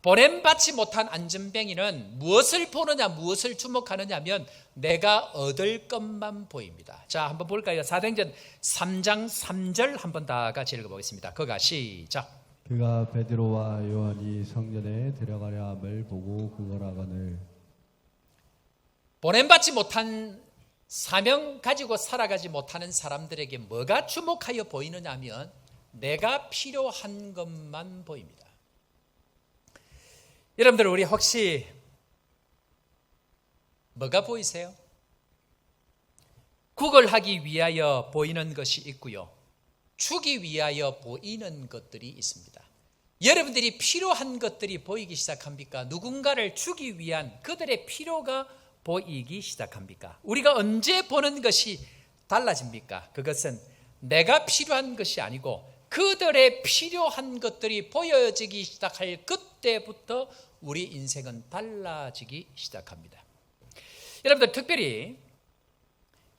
보냄받지 못한 안전뱅이는 무엇을 보느냐, 무엇을 주목하느냐 하면 내가 얻을 것만 보입니다. 자, 한번 볼까요? 사도행전 3장 3절 한번 다 같이 읽어보겠습니다. 그가 시작. 그가 베드로와 요한이 성전에 들어가려 함을 보고 그거라거늘. 보냄받지 못한 사명 가지고 살아가지 못하는 사람들에게 뭐가 주목하여 보이느냐 하면 내가 필요한 것만 보입니다. 여러분들, 우리 혹시 뭐가 보이세요? 구걸하기 위하여 보이는 것이 있고요, 주기 위하여 보이는 것들이 있습니다. 여러분들이 필요한 것들이 보이기 시작합니까? 누군가를 주기 위한 그들의 필요가 보이기 시작합니까? 우리가 언제 보는 것이 달라집니까? 그것은 내가 필요한 것이 아니고 그들의 필요한 것들이 보여지기 시작할 그때부터 우리 인생은 달라지기 시작합니다. 여러분들, 특별히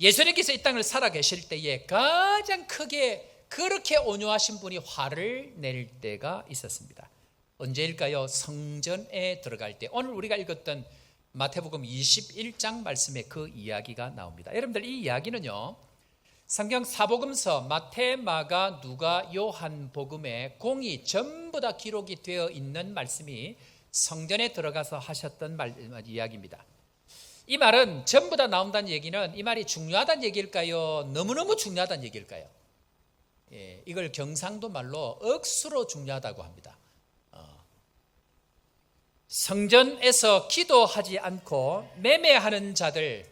예수님께서 이 땅을 살아계실 때에 가장 크게 그렇게 온유하신 분이 화를 낼 때가 있었습니다. 언제일까요? 성전에 들어갈 때. 오늘 우리가 읽었던 마태복음 21장 말씀에 그 이야기가 나옵니다. 여러분들, 이 이야기는요, 성경 사복음서 마태, 마가, 누가, 요한 복음에 공이 전부 다 기록이 되어 있는 말씀이 성전에 들어가서 하셨던 이야기입니다. 이 말은 전부 다 나온다는 얘기는 이 말이 중요하다는 얘기일까요? 너무너무 중요하다는 얘기일까요? 이걸 경상도 말로 억수로 중요하다고 합니다. 성전에서 기도하지 않고 매매하는 자들,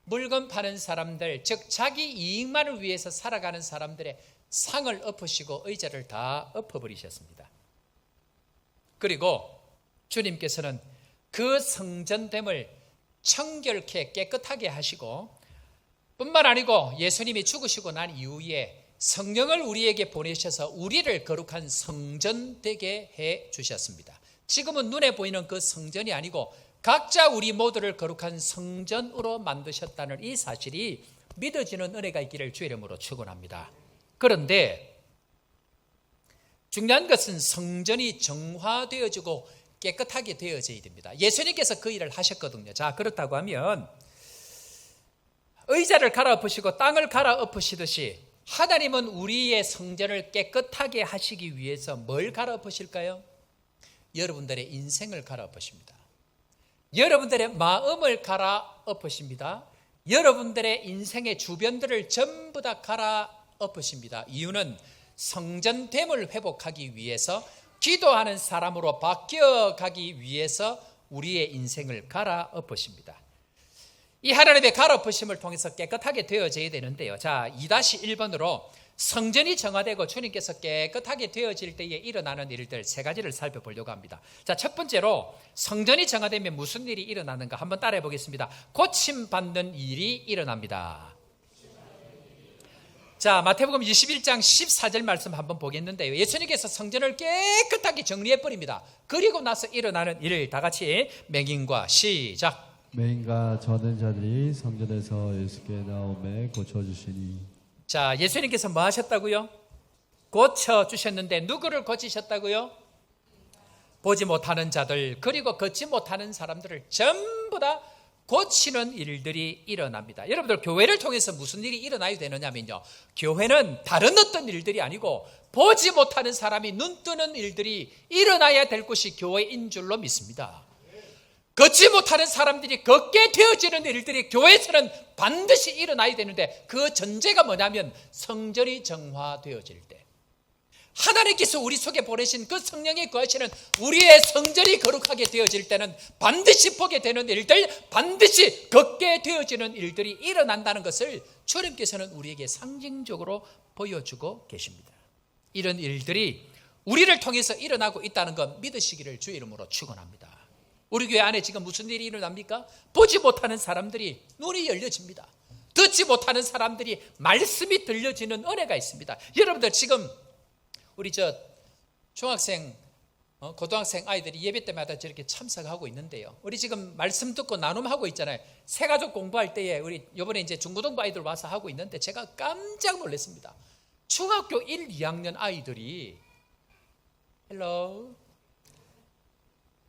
물건 파는 사람들, 즉 자기 이익만을 위해서 살아가는 사람들의 상을 엎으시고 의자를 다 엎어버리셨습니다. 그리고 주님께서는 그 성전됨을 청결케 깨끗하게 하시고, 뿐만 아니고 예수님이 죽으시고 난 이후에 성령을 우리에게 보내셔서 우리를 거룩한 성전 되게 해 주셨습니다. 지금은 눈에 보이는 그 성전이 아니고 각자 우리 모두를 거룩한 성전으로 만드셨다는 이 사실이 믿어지는 은혜가 있기를 주의 이름으로 축원합니다. 그런데 중요한 것은 성전이 정화되어지고 깨끗하게 되어져야 됩니다. 예수님께서 그 일을 하셨거든요. 자, 그렇다고 하면 의자를 갈아엎으시고 땅을 갈아엎으시듯이 하나님은 우리의 성전을 깨끗하게 하시기 위해서 뭘 갈아엎으실까요? 여러분들의 인생을 갈아엎으십니다. 여러분들의 마음을 갈아엎으십니다. 여러분들의 인생의 주변들을 전부 다 갈아엎으십니다. 이유는 성전됨을 회복하기 위해서, 기도하는 사람으로 바뀌어가기 위해서 우리의 인생을 갈아엎으십니다. 이 하나님의 갈아엎으심을 통해서 깨끗하게 되어져야 되는데요. 자, 2-1번으로 성전이 정화되고 주님께서 깨끗하게 되어질 때에 일어나는 일들 세 가지를 살펴보려고 합니다. 자, 첫 번째로 성전이 정화되면 무슨 일이 일어나는가 한번 따라해 보겠습니다. 고침받는 일이 일어납니다. 자, 마태복음 21장 14절 말씀 한번 보겠는데요. 예수님께서 성전을 깨끗하게 정리해 버립니다. 그리고 나서 일어나는 일을 다 같이 맹인과 시작. 맹인과 저는 자들이 성전에서 예수께 나오매 고쳐주시니. 자, 예수님께서 뭐 하셨다고요? 고쳐주셨는데 누구를 고치셨다고요? 보지 못하는 자들, 그리고 걷지 못하는 사람들을 전부 다 고치는 일들이 일어납니다. 여러분들, 교회를 통해서 무슨 일이 일어나야 되느냐면요, 교회는 다른 어떤 일들이 아니고 보지 못하는 사람이 눈 뜨는 일들이 일어나야 될 것이 교회인 줄로 믿습니다. 걷지 못하는 사람들이 걷게 되어지는 일들이 교회에서는 반드시 일어나야 되는데, 그 전제가 뭐냐면 성전이 정화되어질 때, 하나님께서 우리 속에 보내신 그 성령이 거하시는 우리의 성전이 거룩하게 되어질 때는 반드시 보게 되는 일들, 반드시 걷게 되어지는 일들이 일어난다는 것을 주님께서는 우리에게 상징적으로 보여주고 계십니다. 이런 일들이 우리를 통해서 일어나고 있다는 것 믿으시기를 주의 이름으로 축원합니다. 우리 교회 안에 지금 무슨 일이 일어납니까? 보지 못하는 사람들이 눈이 열려집니다. 듣지 못하는 사람들이 말씀이 들려지는 은혜가 있습니다. 여러분들, 지금 우리 중학생, 고등학생 아이들이 예배 때마다 저렇게 참석하고 있는데요. 우리 지금 말씀 듣고 나눔하고 있잖아요. 새가족 공부할 때에 우리 이번에 이제 중고등부 아이들 와서 하고 있는데 제가 깜짝 놀랐습니다. 중학교 1, 2학년 아이들이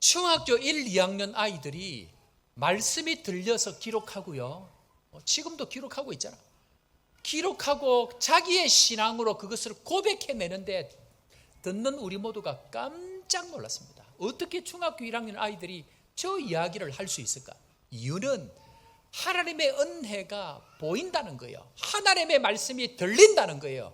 중학교 1, 2학년 아이들이 말씀이 들려서 기록하고요. 지금도 기록하고 있잖아. 기록하고 자기의 신앙으로 그것을 고백해내는데 듣는 우리 모두가 깜짝 놀랐습니다. 어떻게 중학교 1학년 아이들이 저 이야기를 할 수 있을까? 이유는 하나님의 은혜가 보인다는 거예요. 하나님의 말씀이 들린다는 거예요.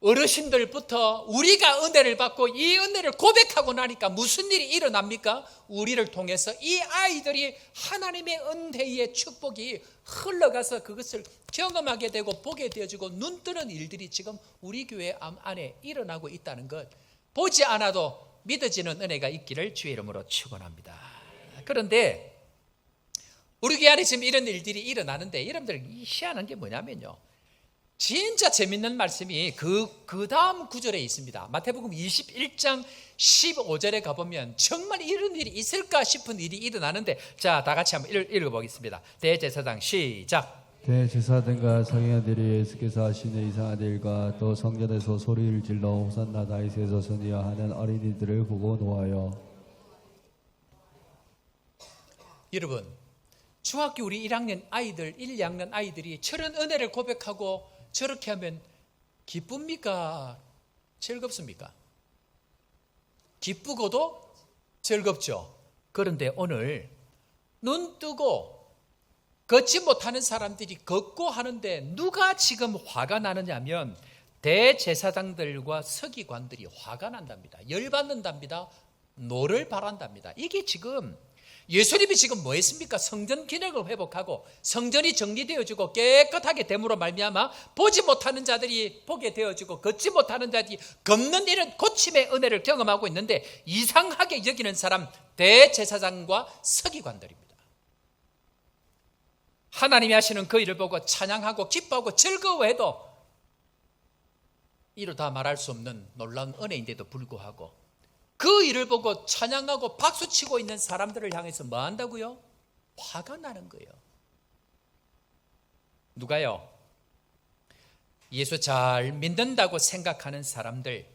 어르신들부터 우리가 은혜를 받고 이 은혜를 고백하고 나니까 무슨 일이 일어납니까? 우리를 통해서 이 아이들이 하나님의 은혜의 축복이 흘러가서 그것을 경험하게 되고 보게 되어지고 눈 뜨는 일들이 지금 우리 교회 안에 일어나고 있다는 것, 보지 않아도 믿어지는 은혜가 있기를 주의 이름으로 축원합니다. 그런데 우리 교회 안에 지금 이런 일들이 일어나는데, 여러분들 희한한 게 뭐냐면요, 진짜 재밌는 말씀이 그 다음 구절에 있습니다. 마태복음 21장 15절에 가보면 정말 이런 일이 있을까 싶은 일이 일어나는데, 자, 다 같이 한번 읽어보겠습니다. 대제사장 시작. 대제사장과 서기관들이 예수께서 하시는 이상한 일과 또 성전에서 소리를 질러 호산나 다윗의 자손이여 하는 어린이들을 보고 놓아요. 여러분, 중학교 우리 1학년 아이들, 1, 2학년 아이들이 저런 은혜를 고백하고 저렇게 하면 기쁩니까? 즐겁습니까? 기쁘고도 즐겁죠. 그런데 오늘 눈 뜨고 걷지 못하는 사람들이 걷고 하는데 누가 지금 화가 나느냐면 대제사장들과 서기관들이 화가 난답니다. 열받는답니다. 노를 바란답니다. 이게 지금 예수님이 지금 뭐 했습니까? 성전 기능을 회복하고 성전이 정리되어지고 깨끗하게 됨으로 말미암아 보지 못하는 자들이 보게 되어지고 걷지 못하는 자들이 걷는 이런 고침의 은혜를 경험하고 있는데 이상하게 여기는 사람 대제사장과 서기관들입니다. 하나님이 하시는 그 일을 보고 찬양하고 기뻐하고 즐거워해도 이루다 말할 수 없는 놀라운 은혜인데도 불구하고 그 일을 보고 찬양하고 박수치고 있는 사람들을 향해서 뭐 한다고요? 화가 나는 거예요. 누가요? 예수 잘 믿는다고 생각하는 사람들,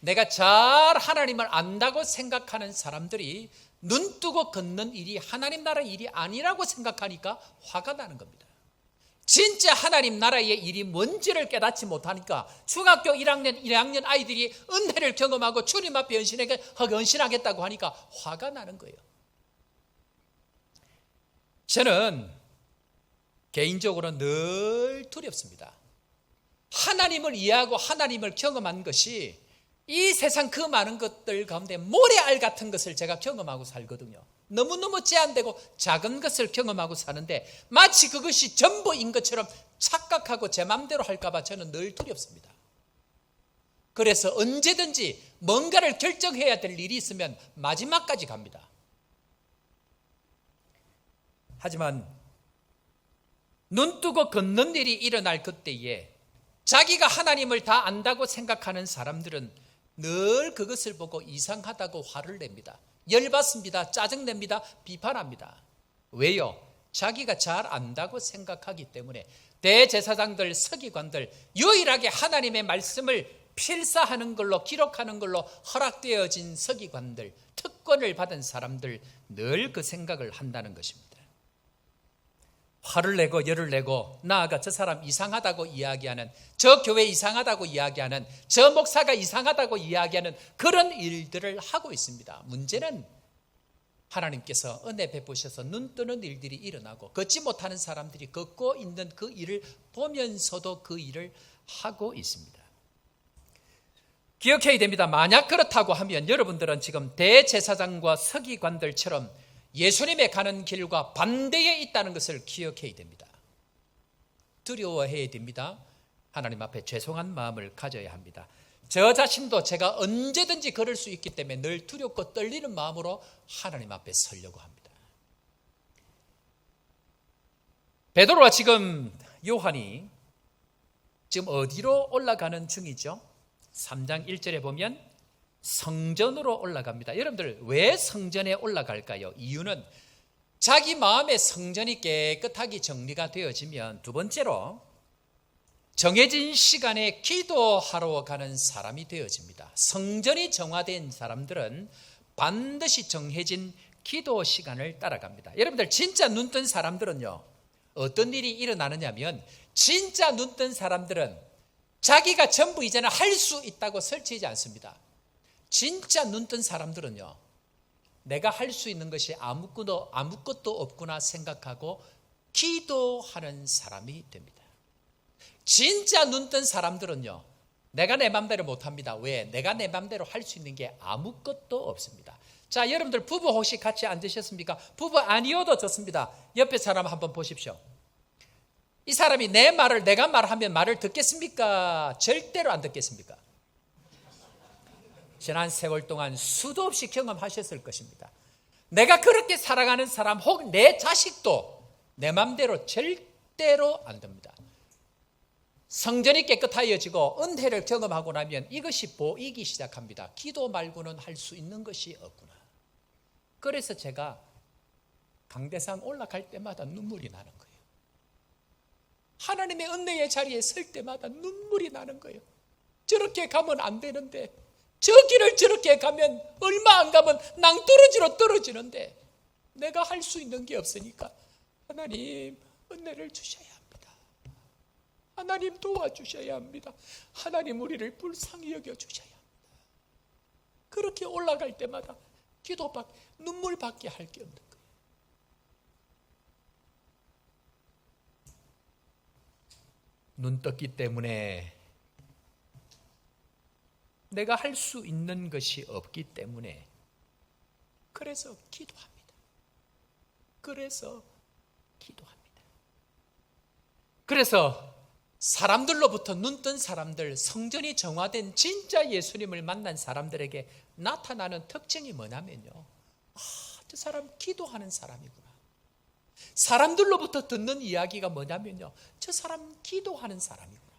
내가 잘 하나님을 안다고 생각하는 사람들이 눈 뜨고 걷는 일이 하나님 나라 일이 아니라고 생각하니까 화가 나는 겁니다. 진짜 하나님 나라의 일이 뭔지를 깨닫지 못하니까 중학교 1학년, 2학년 아이들이 은혜를 경험하고 주님 앞에 헌신하겠다고 하니까 화가 나는 거예요. 저는 개인적으로 늘 두렵습니다. 하나님을 이해하고 하나님을 경험한 것이 이 세상 그 많은 것들 가운데 모래알 같은 것을 제가 경험하고 살거든요. 너무너무 제한되고 작은 것을 경험하고 사는데 마치 그것이 전부인 것처럼 착각하고 제 마음대로 할까 봐 저는 늘 두렵습니다. 그래서 언제든지 뭔가를 결정해야 될 일이 있으면 마지막까지 갑니다. 하지만 눈 뜨고 걷는 일이 일어날 그때에 자기가 하나님을 다 안다고 생각하는 사람들은 늘 그것을 보고 이상하다고 화를 냅니다. 열받습니다. 짜증냅니다. 비판합니다. 왜요? 자기가 잘 안다고 생각하기 때문에 대제사장들, 서기관들 유일하게 하나님의 말씀을 필사하는 걸로 기록하는 걸로 허락되어진 서기관들, 특권을 받은 사람들 늘 그 생각을 한다는 것입니다. 화를 내고 열을 내고 나아가 저 사람 이상하다고 이야기하는, 저 교회 이상하다고 이야기하는, 저 목사가 이상하다고 이야기하는 그런 일들을 하고 있습니다. 문제는 하나님께서 은혜 베푸셔서 눈 뜨는 일들이 일어나고 걷지 못하는 사람들이 걷고 있는 그 일을 보면서도 그 일을 하고 있습니다. 기억해야 됩니다. 만약 그렇다고 하면 여러분들은 지금 대제사장과 서기관들처럼 예수님의 가는 길과 반대에 있다는 것을 기억해야 됩니다. 두려워해야 됩니다. 하나님 앞에 죄송한 마음을 가져야 합니다. 저 자신도 제가 언제든지 그럴 수 있기 때문에 늘 두렵고 떨리는 마음으로 하나님 앞에 서려고 합니다. 베드로와 지금 요한이 지금 어디로 올라가는 중이죠? 3장 1절에 보면 성전으로 올라갑니다. 여러분들 왜 성전에 올라갈까요? 이유는 자기 마음의 성전이 깨끗하게 정리가 되어지면 두 번째로 정해진 시간에 기도하러 가는 사람이 되어집니다. 성전이 정화된 사람들은 반드시 정해진 기도 시간을 따라갑니다. 여러분들 진짜 눈뜬 사람들은요, 어떤 일이 일어나느냐면 진짜 눈뜬 사람들은 자기가 전부 이제는 할 수 있다고 설치하지 않습니다. 진짜 눈뜬 사람들은요, 내가 할 수 있는 것이 아무것도 없구나 생각하고 기도하는 사람이 됩니다. 진짜 눈뜬 사람들은요, 내가 내 맘대로 못합니다. 왜? 내가 내 맘대로 할 수 있는 게 아무것도 없습니다. 자, 여러분들 부부 혹시 같이 앉으셨습니까? 부부 아니어도 좋습니다. 옆에 사람 한번 보십시오. 이 사람이 내 말을 내가 말하면 말을 듣겠습니까? 절대로 안 듣겠습니까? 지난 세월 동안 수도 없이 경험하셨을 것입니다. 내가 그렇게 살아가는 사람 혹 내 자식도 내 맘대로 절대로 안 됩니다. 성전이 깨끗하여지고 은혜를 경험하고 나면 이것이 보이기 시작합니다. 기도 말고는 할 수 있는 것이 없구나. 그래서 제가 강대상 올라갈 때마다 눈물이 나는 거예요. 하나님의 은혜의 자리에 설 때마다 눈물이 나는 거예요. 저렇게 가면 안 되는데, 저 길을 저렇게 가면 얼마 안 가면 낭떠러지로 떨어지는데 내가 할 수 있는 게 없으니까 하나님 은혜를 주셔야 합니다. 하나님 도와주셔야 합니다. 하나님 우리를 불쌍히 여겨주셔야 합니다. 그렇게 올라갈 때마다 눈물밖에 할 게 없는 거예요. 눈 떴기 때문에, 내가 할 수 있는 것이 없기 때문에, 그래서 기도합니다. 그래서 사람들로부터 눈뜬 사람들, 성전이 정화된 진짜 예수님을 만난 사람들에게 나타나는 특징이 뭐냐면요, 저 사람 기도하는 사람이구나. 사람들로부터 듣는 이야기가 뭐냐면요, 저 사람 기도하는 사람이구나.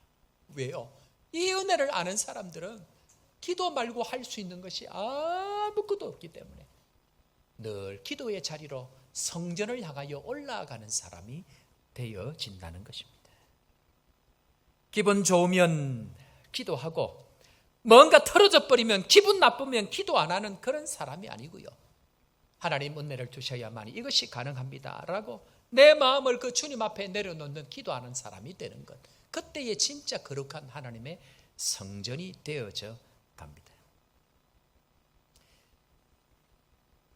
왜요? 이 은혜를 아는 사람들은 기도 말고 할 수 있는 것이 아무것도 없기 때문에 늘 기도의 자리로 성전을 향하여 올라가는 사람이 되어진다는 것입니다. 기분 좋으면 기도하고, 뭔가 틀어져 버리면, 기분 나쁘면 기도 안 하는 그런 사람이 아니고요, 하나님 은혜를 주셔야만 이것이 가능합니다 라고 내 마음을 그 주님 앞에 내려놓는 기도하는 사람이 되는 것, 그때의 진짜 거룩한 하나님의 성전이 되어져 갑니다.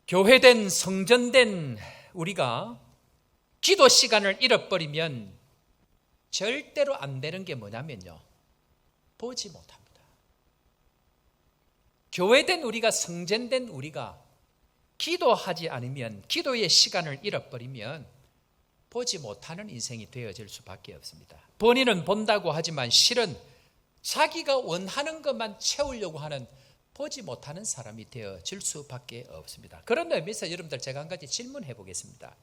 교회된, 성전된 우리가 기도 시간을 잃어버리면 절대로 안 되는 게 뭐냐면요, 보지 못합니다. 교회된 우리가, 성전된 우리가 기도하지 않으면, 기도의 시간을 잃어버리면 보지 못하는 인생이 되어질 수밖에 없습니다. 본인은 본다고 하지만 실은 자기가 원하는 것만 채우려고 하는, 보지 못하는 사람이 되어질 수밖에 없습니다. 그런 의미에서 여러분들 제가 한 가지 질문해 보겠습니다.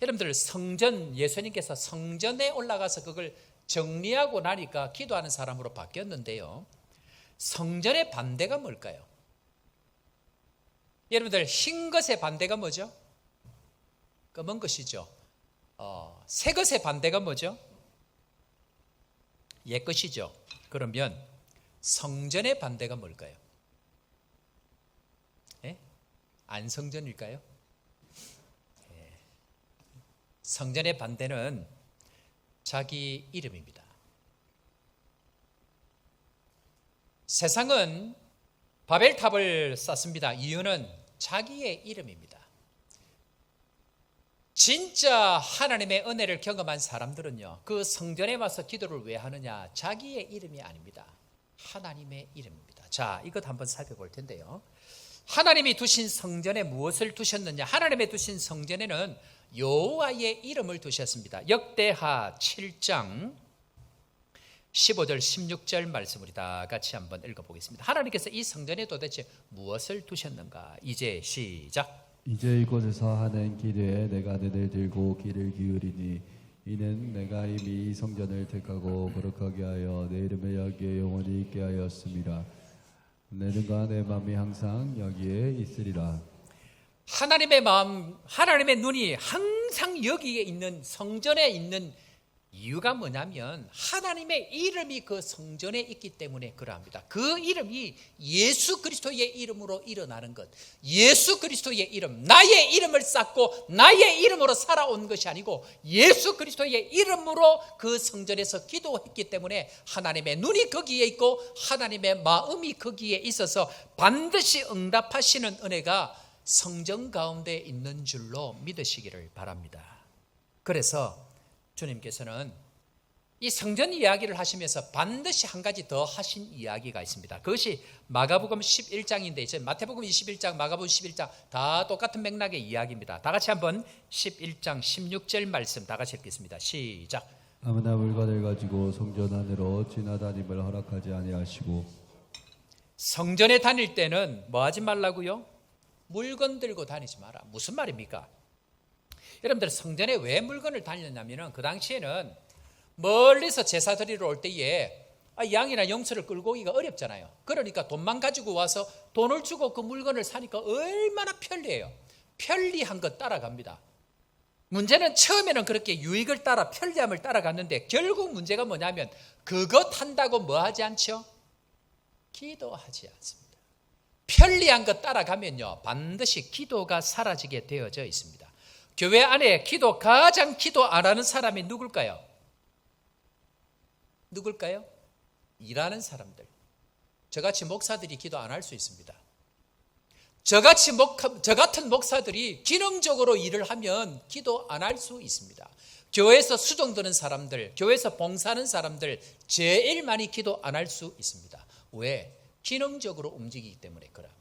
여러분들 성전, 예수님께서 성전에 올라가서 그걸 정리하고 나니까 기도하는 사람으로 바뀌었는데요, 성전의 반대가 뭘까요? 여러분들 흰 것의 반대가 뭐죠? 검은 것이죠. 새 것의 반대가 뭐죠? 옛 것이죠. 그러면 성전의 반대가 뭘까요? 안성전일까요? 성전의 반대는 자기 이름입니다. 세상은 바벨탑을 쌓습니다. 이유는 자기의 이름입니다. 진짜 하나님의 은혜를 경험한 사람들은요, 그 성전에 와서 기도를 왜 하느냐? 자기의 이름이 아닙니다. 하나님의 이름입니다. 자, 이것 한번 살펴볼 텐데요, 하나님이 두신 성전에 무엇을 두셨느냐? 하나님의 두신 성전에는 여호와의 이름을 두셨습니다. 역대하 7장 15절 16절 말씀을 다 같이 한번 읽어보겠습니다. 하나님께서 이 성전에 도대체 무엇을 두셨는가? 이제 시작. 이제 이곳에서 하는 기도에 내가 눈을 들고 귀를 기울이니, 이는 내가 이미 이 성전을 택하고 거룩하게 하여 내 이름을 여기에 영원히 있게 하였습니다. 내 눈과 내 마음이 항상 여기에 있으리라. 하나님의 마음, 하나님의 눈이 항상 여기에 있는, 성전에 있는 이유가 뭐냐면 하나님의 이름이 그 성전에 있기 때문에 그러합니다. 그 이름이 예수 그리스도의 이름으로 일어나는 것, 예수 그리스도의 이름, 나의 이름을 쌓고 나의 이름으로 살아온 것이 아니고 예수 그리스도의 이름으로 그 성전에서 기도했기 때문에 하나님의 눈이 거기에 있고 하나님의 마음이 거기에 있어서 반드시 응답하시는 은혜가 성전 가운데 있는 줄로 믿으시기를 바랍니다. 그래서 주님께서는 이 성전 이야기를 하시면서 반드시 한 가지 더 하신 이야기가 있습니다. 그것이 마가복음 11장인데 이제 마태복음 21장, 마가복음 11장 다 똑같은 맥락의 이야기입니다. 다 같이 한번 11장 16절 말씀 다 같이 읽겠습니다. 시작. 아무나 물건을 가지고 성전 안으로 지나다님을 허락하지 아니하시고. 성전에 다닐 때는 뭐 하지 말라고요? 물건 들고 다니지 마라. 무슨 말입니까? 여러분들 성전에 왜 물건을 다녔냐면 그 당시에는 멀리서 제사 드리러 올 때에 양이나 염소를 끌고 오기가 어렵잖아요. 그러니까 돈만 가지고 와서 돈을 주고 그 물건을 사니까 얼마나 편리해요. 편리한 것 따라갑니다. 문제는 처음에는 그렇게 유익을 따라 편리함을 따라갔는데 결국 문제가 뭐냐면 그것 한다고 뭐 하지 않죠? 기도하지 않습니다. 편리한 것 따라가면요 반드시 기도가 사라지게 되어져 있습니다. 교회 안에 가장 기도 안 하는 사람이 누굴까요? 누굴까요? 일하는 사람들. 저같이 목사들이 기도 안 할 수 있습니다. 저 같은 목사들이 기능적으로 일을 하면 기도 안 할 수 있습니다. 교회에서 수종드는 사람들, 교회에서 봉사하는 사람들 제일 많이 기도 안 할 수 있습니다. 왜? 기능적으로 움직이기 때문에 그럽니다.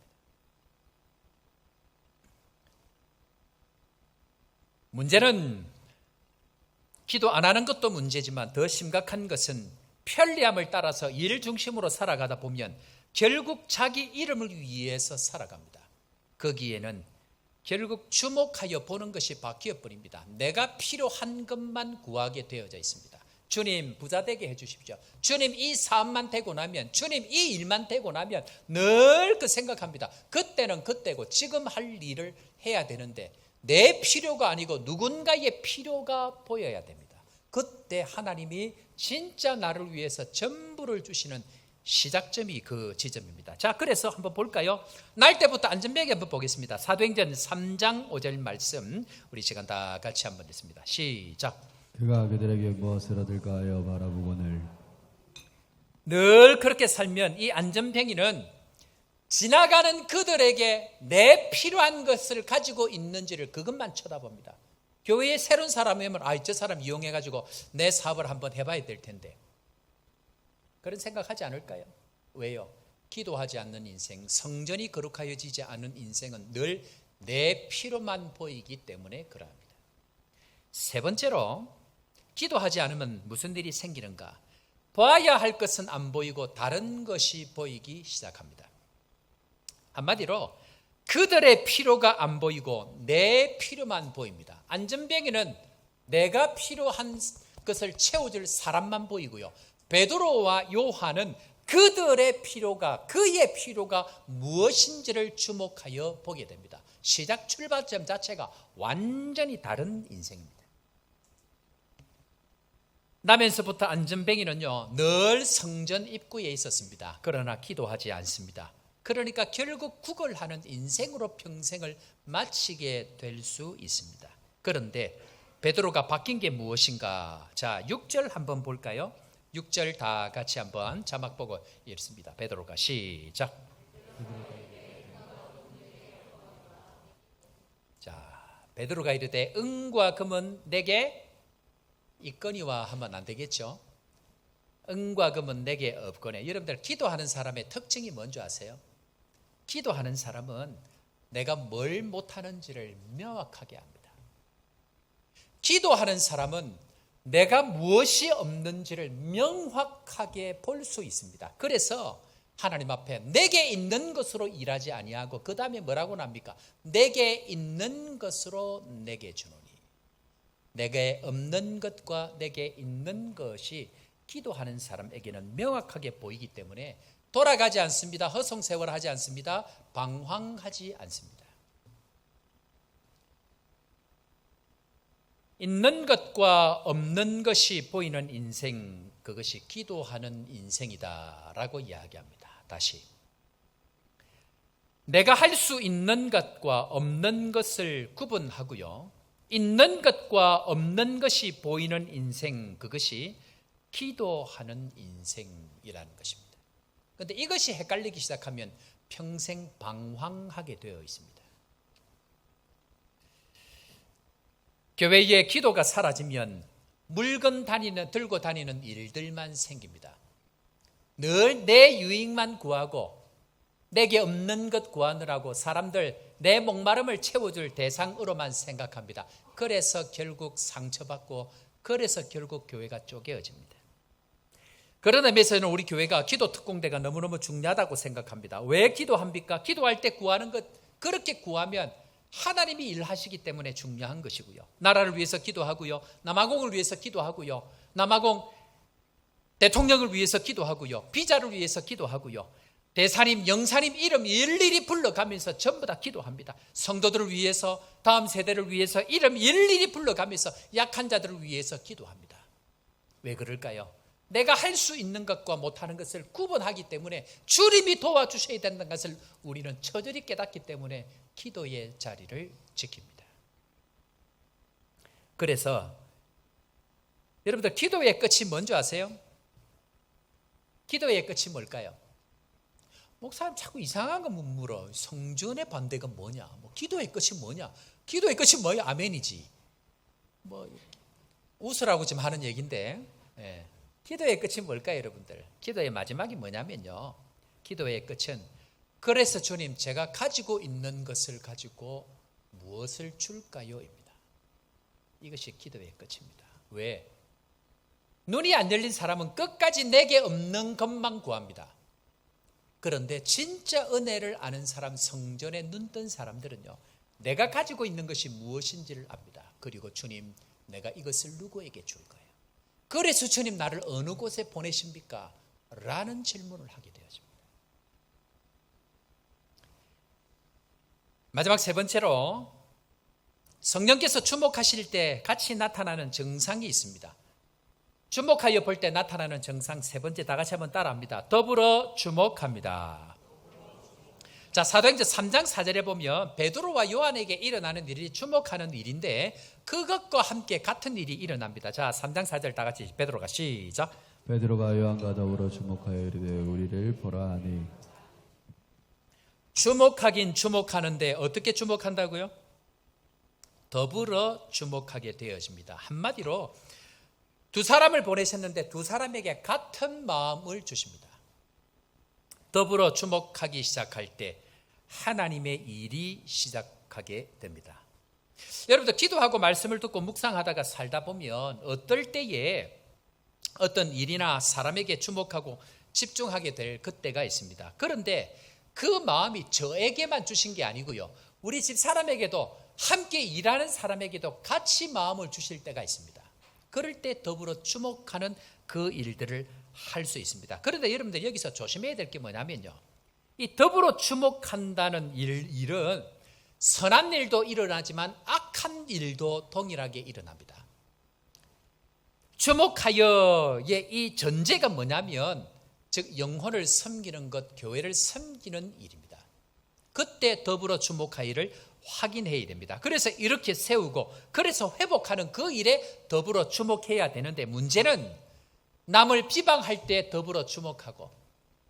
문제는 기도 안 하는 것도 문제지만 더 심각한 것은 편리함을 따라서 일 중심으로 살아가다 보면 결국 자기 이름을 위해서 살아갑니다. 거기에는 결국 주목하여 보는 것이 바뀌어 버립니다. 내가 필요한 것만 구하게 되어져 있습니다. 주님 부자 되게 해주십시오. 주님 이 사업만 되고 나면, 주님 이 일만 되고 나면 늘 그 생각합니다. 그때는 그때고 지금 할 일을 해야 되는데 내 필요가 아니고 누군가의 필요가 보여야 됩니다. 그때 하나님이 진짜 나를 위해서 전부를 주시는 시작점이 그 지점입니다. 자, 그래서 한번 볼까요? 날 때부터 안전뱅이 한번 보겠습니다. 사도행전 3장 5절 말씀 우리 시간 다 같이 한번 읽습니다. 시작. 그가 그들에게 무엇을 얻을까 하여 바라보거늘. 늘 그렇게 살면 이 안전뱅이는 지나가는 그들에게 내 필요한 것을 가지고 있는지를 그것만 쳐다봅니다. 교회에 새로운 사람이 오면 저 사람 이용해가지고 내 사업을 한번 해봐야 될 텐데 그런 생각하지 않을까요? 왜요? 기도하지 않는 인생, 성전이 거룩하여지지 않은 인생은 늘 내 필요만 보이기 때문에 그러합니다. 세 번째로 기도하지 않으면 무슨 일이 생기는가? 봐야 할 것은 안 보이고 다른 것이 보이기 시작합니다. 한마디로 그들의 필요가 안 보이고 내 필요만 보입니다. 안전뱅이는 내가 필요한 것을 채워줄 사람만 보이고요. 베드로와 요한은 그들의 필요가, 그의 필요가 무엇인지를 주목하여 보게 됩니다. 시작 출발점 자체가 완전히 다른 인생입니다. 나면서부터 안전뱅이는요 늘 성전 입구에 있었습니다. 그러나 기도하지 않습니다. 그러니까 결국 구걸하는 인생으로 평생을 마치게 될 수 있습니다. 그런데 베드로가 바뀐 게 무엇인가? 자, 6절 한번 볼까요? 6절 다 같이 한번 자막 보고 읽습니다. 베드로가 시작. 자, 베드로가 이르되 은과 금은 내게 있거니와 하면 안 되겠죠? 은과 금은 내게 없거늘. 여러분들 기도하는 사람의 특징이 뭔지 아세요? 기도하는 사람은 내가 뭘 못하는지를 명확하게 합니다. 기도하는 사람은 내가 무엇이 없는지를 명확하게 볼 수 있습니다. 그래서 하나님 앞에 내게 있는 것으로 일하지 아니하고 그 다음에 뭐라고 납니까? 내게 있는 것으로 내게 주노니. 내게 없는 것과 내게 있는 것이 기도하는 사람에게는 명확하게 보이기 때문에 돌아가지 않습니다. 허송세월하지 않습니다. 방황하지 않습니다. 있는 것과 없는 것이 보이는 인생, 그것이 기도하는 인생이다라고 이야기합니다. 다시 내가 할 수 있는 것과 없는 것을 구분하고요, 있는 것과 없는 것이 보이는 인생, 그것이 기도하는 인생이라는 것입니다. 그런데 이것이 헷갈리기 시작하면 평생 방황하게 되어 있습니다. 교회에 기도가 사라지면 물건 들고 다니는 일들만 생깁니다. 늘 내 유익만 구하고 내게 없는 것 구하느라고 사람들 내 목마름을 채워줄 대상으로만 생각합니다. 그래서 결국 상처받고 그래서 결국 교회가 쪼개어집니다. 그런 의미에서는 우리 교회가 기도 특공대가 너무너무 중요하다고 생각합니다. 왜 기도합니까? 기도할 때 구하는 것, 그렇게 구하면 하나님이 일하시기 때문에 중요한 것이고요. 나라를 위해서 기도하고요. 남아공을 위해서 기도하고요. 남아공 대통령을 위해서 기도하고요. 비자를 위해서 기도하고요. 대사님, 영사님 이름 일일이 불러가면서 전부 다 기도합니다. 성도들을 위해서, 다음 세대를 위해서 이름 일일이 불러가면서 약한 자들을 위해서 기도합니다. 왜 그럴까요? 내가 할 수 있는 것과 못하는 것을 구분하기 때문에 주님이 도와주셔야 된다는 것을 우리는 처절히 깨닫기 때문에 기도의 자리를 지킵니다. 그래서 여러분들, 기도의 끝이 뭔지 아세요? 기도의 끝이 뭘까요? 목사님 자꾸 이상한 거 물어. 성전의 반대가 뭐냐? 기도의 끝이 뭐냐? 기도의 끝이 뭐야? 아멘이지. 웃으라고 지금 하는 얘기인데, 기도의 끝이 뭘까요, 여러분들? 기도의 마지막이 뭐냐면요, 기도의 끝은 그래서 주님, 제가 가지고 있는 것을 가지고 무엇을 줄까요?입니다. 이것이 기도의 끝입니다. 왜? 눈이 안 열린 사람은 끝까지 내게 없는 것만 구합니다. 그런데 진짜 은혜를 아는 사람, 성전에 눈 뜬 사람들은요, 내가 가지고 있는 것이 무엇인지를 압니다. 그리고 주님, 내가 이것을 누구에게 줄 거예요? 그래서 주님, 나를 어느 곳에 보내십니까? 라는 질문을 하게 되었습니다. 마지막 세 번째로, 성령께서 주목하실 때 같이 나타나는 정상이 있습니다. 주목하여 볼 때 나타나는 정상 세 번째, 다 같이 한번 따라합니다. 더불어 주목합니다. 자, 사도행전 3장 4절에 보면 베드로와 요한에게 일어나는 일이 주목하는 일인데 그것과 함께 같은 일이 일어납니다. 자, 3장 4절 다 같이 베드로가 시작. 베드로가 요한과 더불어 주목하여 이르되 우리를 보라 하니. 주목하긴 주목하는데 어떻게 주목한다고요? 더불어 주목하게 되어집니다. 한마디로 두 사람을 보내셨는데 두 사람에게 같은 마음을 주십니다. 더불어 주목하기 시작할 때 하나님의 일이 시작하게 됩니다. 여러분들, 기도하고 말씀을 듣고 묵상하다가 살다 보면 어떨 때에 어떤 일이나 사람에게 주목하고 집중하게 될 그때가 있습니다. 그런데 그 마음이 저에게만 주신 게 아니고요, 우리 집 사람에게도, 함께 일하는 사람에게도 같이 마음을 주실 때가 있습니다. 그럴 때 더불어 주목하는 그 일들을 할 수 있습니다. 그런데 여러분들, 여기서 조심해야 될 게 뭐냐면요, 이 더불어 주목한다는 일은 선한 일도 일어나지만 악한 일도 동일하게 일어납니다. 주목하여의 이 전제가 뭐냐면, 즉 영혼을 섬기는 것, 교회를 섬기는 일입니다. 그때 더불어 주목하여를 확인해야 됩니다. 그래서 이렇게 세우고, 그래서 회복하는 그 일에 더불어 주목해야 되는데, 문제는 남을 비방할 때 더불어 주목하고,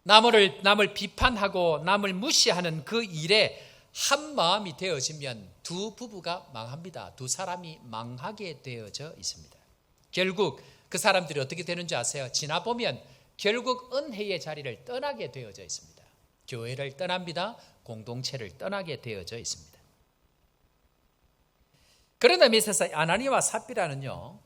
남을 비판하고 남을 무시하는 그 일에 한 마음이 되어지면 두 부부가 망합니다. 두 사람이 망하게 되어져 있습니다. 결국 그 사람들이 어떻게 되는지 아세요? 지나보면 결국 은혜의 자리를 떠나게 되어져 있습니다. 교회를 떠납니다. 공동체를 떠나게 되어져 있습니다. 그런 의미에서 아나니와 삽비라는요,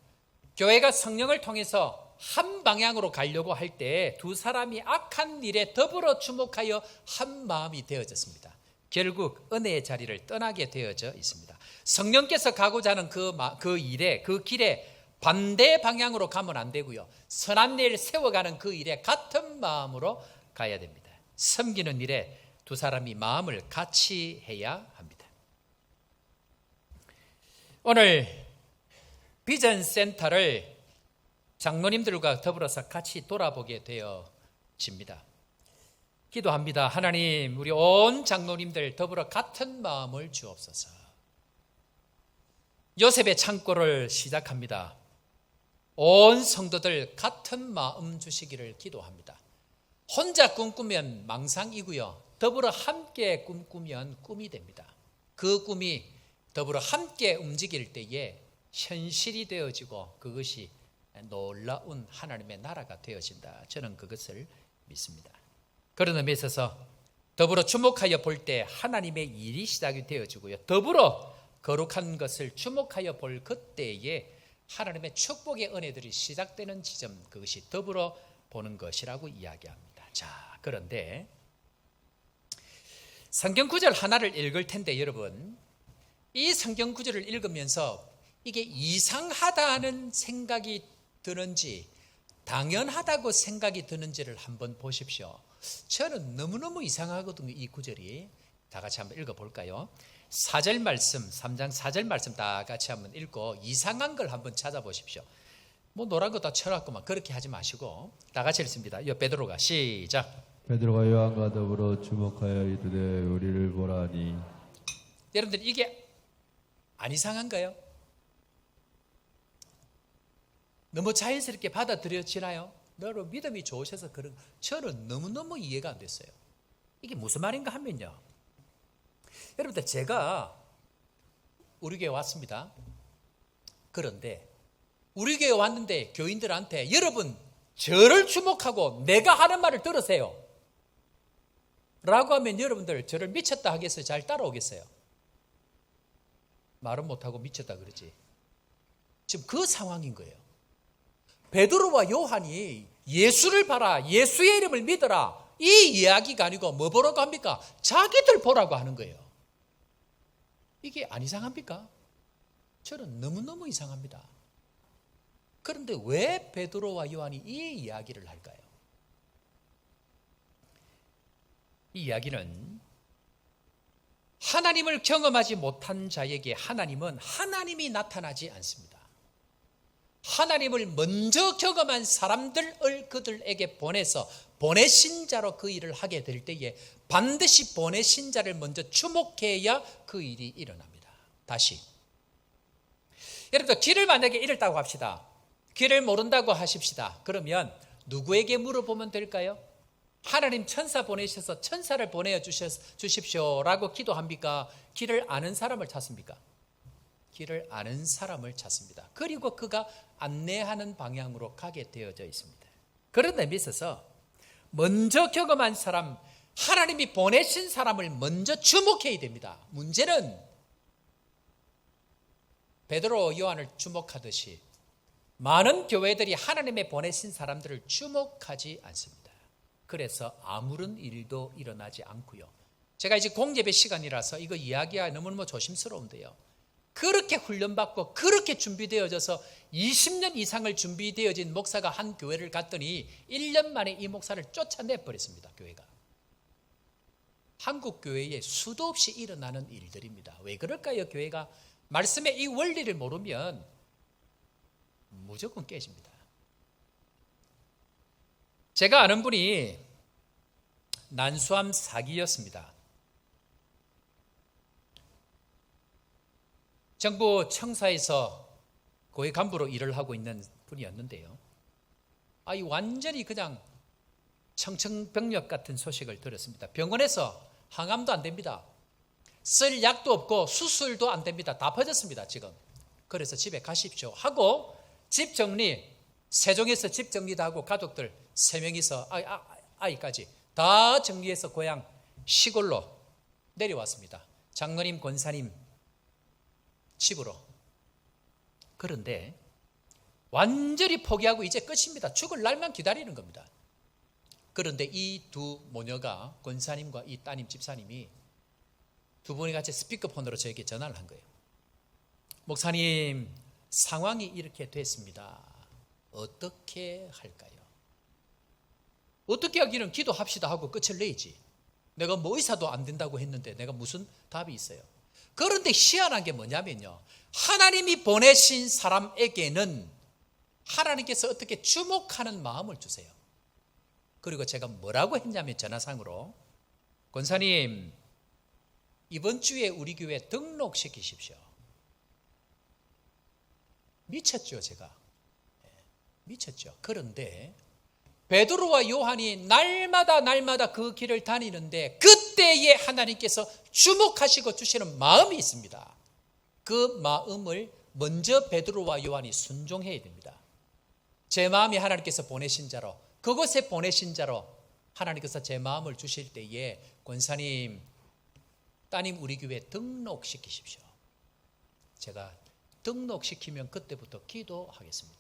교회가 성령을 통해서 한 방향으로 가려고 할 때 두 사람이 악한 일에 더불어 주목하여 한 마음이 되어졌습니다. 결국 은혜의 자리를 떠나게 되어져 있습니다. 성령께서 가고자 하는 그 일에, 그 길에 반대 방향으로 가면 안 되고요, 선한 일 세워가는 그 일에 같은 마음으로 가야 됩니다. 섬기는 일에 두 사람이 마음을 같이 해야 합니다. 오늘 비전 센터를 장로님들과 더불어서 같이 돌아보게 되어집니다. 기도합니다. 하나님, 우리 온 장로님들 더불어 같은 마음을 주옵소서. 요셉의 창고를 시작합니다. 온 성도들 같은 마음 주시기를 기도합니다. 혼자 꿈꾸면 망상이고요, 더불어 함께 꿈꾸면 꿈이 됩니다. 그 꿈이 더불어 함께 움직일 때에 현실이 되어지고 그것이 놀라운 하나님의 나라가 되어진다. 저는 그것을 믿습니다. 그런 의미에 있어서 더불어 주목하여 볼 때 하나님의 일이 시작이 되어지고요, 더불어 거룩한 것을 주목하여 볼 그때에 하나님의 축복의 은혜들이 시작되는 지점, 그것이 더불어 보는 것이라고 이야기합니다. 자, 그런데 성경 구절 하나를 읽을 텐데, 여러분, 이 성경 구절을 읽으면서 이게 이상하다는 생각이 드는지 당연하다고 생각이 드는지를 한번 보십시오. 저는 너무너무 이상하거든요. 이 구절이. 다 같이 한번 읽어볼까요? 4절 말씀, 3장 4절 말씀 다 같이 한번 읽고 이상한 걸 한번 찾아보십시오. 뭐 노란 거 다 쳐놨구만. 그렇게 하지 마시고 다 같이 읽습니다. 베드로가 시작. 베드로가 요한과 더불어 주목하여 이르되 우리를 보라니. 여러분들 이게 안 이상한가요? 너무 자연스럽게 받아들여지나요? 여러분 믿음이 좋으셔서 그런, 저는 너무너무 이해가 안 됐어요. 이게 무슨 말인가 하면요, 여러분들 제가 우리 교회 왔습니다. 그런데 우리 교회 왔는데 교인들한테 여러분 저를 주목하고 내가 하는 말을 들으세요 라고 하면 여러분들 저를 미쳤다 하겠어요? 잘 따라오겠어요? 말은 못하고 미쳤다 그러지. 지금 그 상황인 거예요. 베드로와 요한이 예수를 봐라, 예수의 이름을 믿어라, 이 이야기가 아니고 뭐 보라고 합니까? 자기들 보라고 하는 거예요. 이게 안 이상합니까? 저는 너무너무 이상합니다. 그런데 왜 베드로와 요한이 이 이야기를 할까요? 이 이야기는 하나님을 경험하지 못한 자에게 하나님은 하나님이 나타나지 않습니다. 하나님을 먼저 경험한 사람들을 그들에게 보내서 보내신 자로 그 일을 하게 될 때에 반드시 보내신 자를 먼저 주목해야 그 일이 일어납니다. 다시 여러분들 길을 만약에 잃었다고 합시다. 길을 모른다고 하십시다. 그러면 누구에게 물어보면 될까요? 하나님 천사 보내셔서 천사를 보내어 주십시오라고 기도합니까? 길을 아는 사람을 찾습니까? 길을 아는 사람을 찾습니다. 그리고 그가 안내하는 방향으로 가게 되어져 있습니다. 그런 의미에 있어서 먼저 경험한 사람, 하나님이 보내신 사람을 먼저 주목해야 됩니다. 문제는 베드로, 요한을 주목하듯이 많은 교회들이 하나님의 보내신 사람들을 주목하지 않습니다. 그래서 아무런 일도 일어나지 않고요. 제가 이제 공예배 시간이라서 이거 이야기가 너무너무 조심스러운데요. 그렇게 훈련받고 그렇게 준비되어져서 20년 이상을 준비되어진 목사가 한 교회를 갔더니 1년 만에 이 목사를 쫓아내버렸습니다. 교회가. 한국 교회에 수도 없이 일어나는 일들입니다. 왜 그럴까요? 교회가 말씀의 이 원리를 모르면 무조건 깨집니다. 제가 아는 분이 난수암 사기였습니다. 정부 청사에서 고위 간부로 일을 하고 있는 분이었는데요. 이 완전히 그냥 청천벽력 같은 소식을 들었습니다. 병원에서 항암도 안 됩니다. 쓸 약도 없고 수술도 안 됩니다. 다 퍼졌습니다, 지금. 그래서 집에 가십시오 하고 집 정리, 세종에서 집 정리도 하고 가족들 3명이서 아이까지 다 정리해서 고향 시골로 내려왔습니다. 장로님, 권사님 집으로. 그런데 완전히 포기하고 이제 끝입니다. 죽을 날만 기다리는 겁니다. 그런데 이 두 모녀가, 권사님과 이 따님 집사님이 두 분이 같이 스피커폰으로 저에게 전화를 한 거예요. 목사님, 상황이 이렇게 됐습니다. 어떻게 할까요? 어떻게 하기는 기도합시다 하고 끝을 내야지. 내가 뭐 의사도 안 된다고 했는데 내가 무슨 답이 있어요? 그런데 희한한 게 뭐냐면요, 하나님이 보내신 사람에게는 하나님께서 어떻게 주목하는 마음을 주세요. 그리고 제가 뭐라고 했냐면 전화상으로, 권사님 이번 주에 우리 교회 등록시키십시오. 미쳤죠, 제가. 미쳤죠. 그런데 베드로와 요한이 날마다 그 길을 다니는데 그때에 하나님께서 주목하시고 주시는 마음이 있습니다. 그 마음을 먼저 베드로와 요한이 순종해야 됩니다. 제 마음이 하나님께서 보내신 자로, 그곳에 보내신 자로 하나님께서 제 마음을 주실 때에 권사님, 따님 우리 교회 등록시키십시오. 제가 등록시키면 그때부터 기도하겠습니다.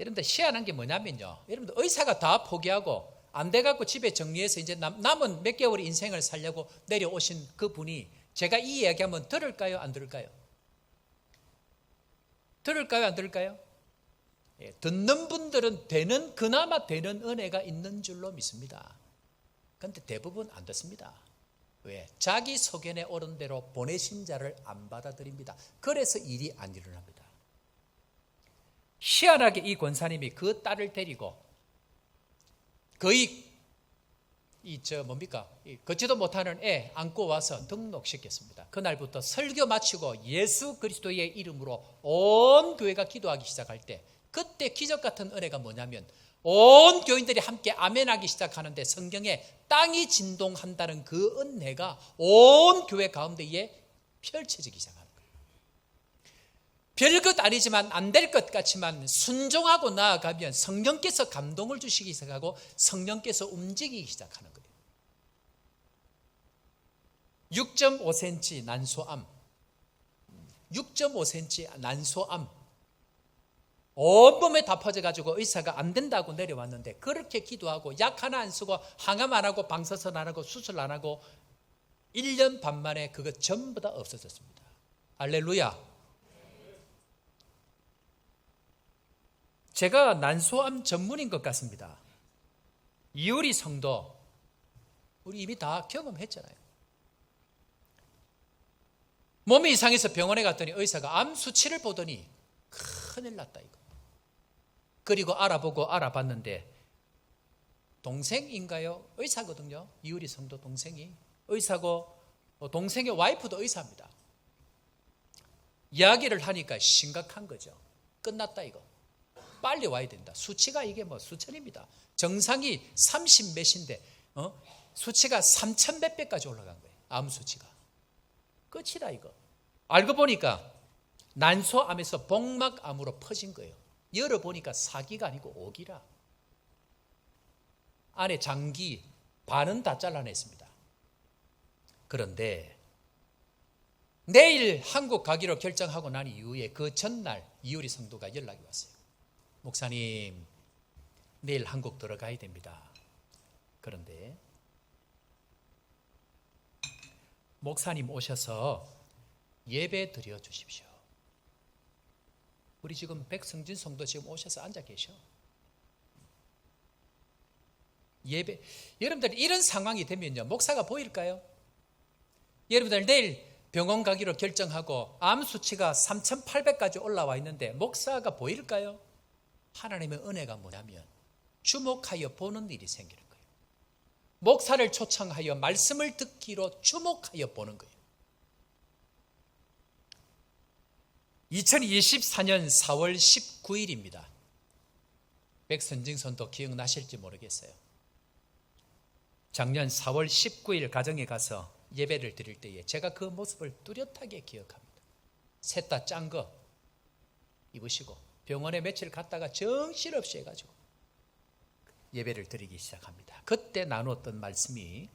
여러분들 희한한 게 뭐냐면요, 여러분들 의사가 다 포기하고 안 돼갖고 집에 정리해서 이제 남은 몇 개월의 인생을 살려고 내려오신 그분이 제가 이 이야기하면 들을까요? 안 들을까요? 들을까요? 안 들을까요? 듣는 분들은 그나마 되는 은혜가 있는 줄로 믿습니다. 그런데 대부분 안 듣습니다. 왜? 자기 소견에 오른 대로 보내신 자를 안 받아들입니다. 그래서 일이 안 일어납니다. 희한하게 이 권사님이 그 딸을 데리고 거의 걷지도 못하는 애 안고 와서 등록시켰습니다. 그날부터 설교 마치고 예수 그리스도의 이름으로 온 교회가 기도하기 시작할 때, 그때 기적 같은 은혜가 뭐냐면 온 교인들이 함께 아멘하기 시작하는데 성경에 땅이 진동한다는 그 은혜가 온 교회 가운데에 펼쳐지기 시작합니다. 별것 아니지만 안 될 것 같지만 순종하고 나아가면 성령께서 감동을 주시기 시작하고 성령께서 움직이기 시작하는 거예요. 6.5cm 난소암, 6.5cm 난소암, 온몸에 다 퍼져가지고 의사가 안 된다고 내려왔는데, 그렇게 기도하고 약 하나 안 쓰고 항암 안 하고 방사선 안 하고 수술 안 하고 1년 반 만에 그거 전부 다 없어졌습니다. 할렐루야. 제가 난소암 전문인 것 같습니다. 이효리 성도 우리 이미 다 경험했잖아요. 몸이 이상해서 병원에 갔더니 의사가 암 수치를 보더니 큰일 났다 이거. 그리고 알아봤는데 동생인가요? 의사거든요. 이효리 성도 동생이 의사고 동생의 와이프도 의사입니다. 이야기를 하니까 심각한 거죠. 끝났다 이거. 빨리 와야 된다. 수치가 이게 수천입니다. 정상이 30 몇인데 수치가 3천 몇 배까지 올라간 거예요. 암 수치가. 끝이다 이거. 알고 보니까 난소암에서 복막암으로 퍼진 거예요. 열어보니까 4기가 아니고 5기라. 안에 장기 반은 다 잘라냈습니다. 그런데 내일 한국 가기로 결정하고 난 이후에 그 전날 이효리 성도가 연락이 왔어요. 목사님, 내일 한국 들어가야 됩니다. 그런데 목사님 오셔서 예배 드려 주십시오. 우리 지금 백성진 성도 지금 오셔서 앉아 계셔. 예배. 여러분들 이런 상황이 되면요, 목사가 보일까요? 여러분들 내일 병원 가기로 결정하고 암 수치가 3,800까지 올라와 있는데 목사가 보일까요? 하나님의 은혜가 뭐냐면 주목하여 보는 일이 생기는 거예요. 목사를 초청하여 말씀을 듣기로 주목하여 보는 거예요. 2024년 4월 19일입니다. 백선징 선도 기억나실지 모르겠어요. 작년 4월 19일 가정에 가서 예배를 드릴 때에 제가 그 모습을 뚜렷하게 기억합니다. 셋 다 짠 거 입으시고 병원에 며칠 갔다가 정신없이 해가지고 예배를 드리기 시작합니다. 그때 나누었던 말씀이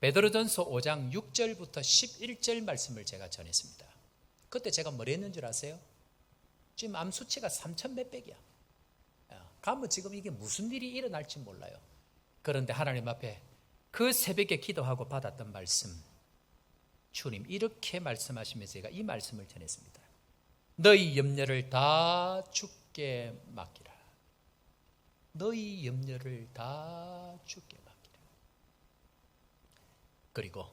베드로전서 5장 6절부터 11절 말씀을 제가 전했습니다. 그때 제가 뭘 했는 줄 아세요? 지금 암 수치가 3천 몇백이야. 가면 지금 이게 무슨 일이 일어날지 몰라요. 그런데 하나님 앞에 그 새벽에 기도하고 받았던 말씀, 주님 이렇게 말씀하시면서 제가 이 말씀을 전했습니다. 너희 염려를 다 주께 맡기라. 너희 염려를 다 주께 맡기라. 그리고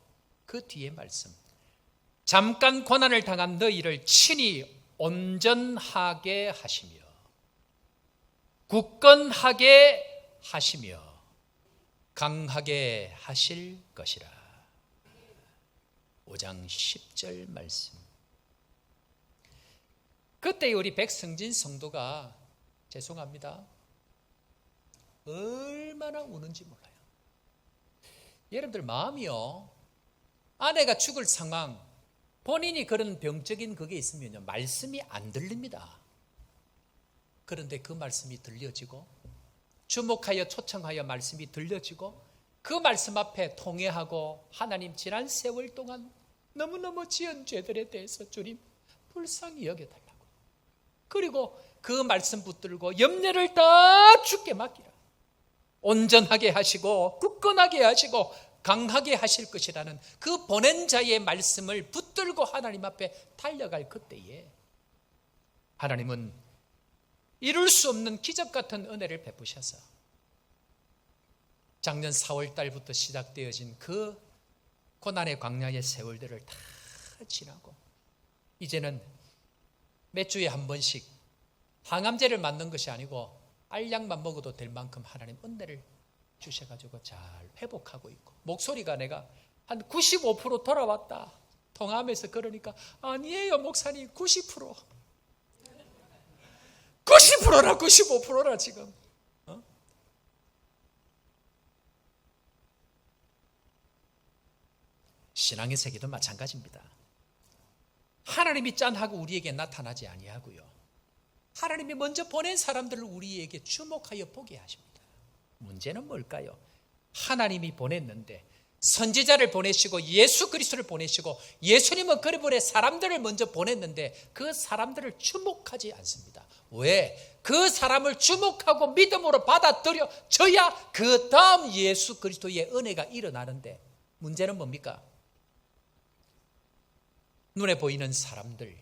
그 뒤에 말씀, 잠깐 고난을 당한 너희를 친히 온전하게 하시며 굳건하게 하시며 강하게 하실 것이라. 5장 10절 말씀. 그때 우리 백성진 성도가 죄송합니다, 얼마나 우는지 몰라요. 여러분들 마음이요, 아내가 죽을 상황, 본인이 그런 병적인 그게 있으면요 말씀이 안 들립니다. 그런데 그 말씀이 들려지고 주목하여 초청하여 말씀이 들려지고 그 말씀 앞에 통회하고 하나님 지난 세월 동안 너무너무 지은 죄들에 대해서 주님 불쌍히 여겨달라고, 그리고 그 말씀 붙들고 염려를 다 주께 맡기라. 온전하게 하시고 굳건하게 하시고 강하게 하실 것이라는 그 보낸 자의 말씀을 붙들고 하나님 앞에 달려갈 그때에 하나님은 이룰 수 없는 기적 같은 은혜를 베푸셔서 작년 4월 달부터 시작되어진 그 고난의 광야의 세월들을 다 지나고 이제는 몇 주에 한 번씩 항암제를 맞는 것이 아니고 알약만 먹어도 될 만큼 하나님 은혜를 주셔가지고 잘 회복하고 있고, 목소리가 내가 한 95% 돌아왔다 통화하면서 그러니까, 아니에요 목사님, 90%. 90%라 95%라 지금. 신앙의 세계도 마찬가지입니다. 하나님이 짠하고 우리에게 나타나지 아니하고요, 하나님이 먼저 보낸 사람들을 우리에게 주목하여 보게 하십니다. 문제는 뭘까요? 하나님이 보냈는데, 선지자를 보내시고 예수 그리스도를 보내시고 예수님은 그리스도의 사람들을 먼저 보냈는데 그 사람들을 주목하지 않습니다. 왜? 그 사람을 주목하고 믿음으로 받아들여져야 그 다음 예수 그리스도의 은혜가 일어나는데, 문제는 뭡니까? 눈에 보이는 사람들,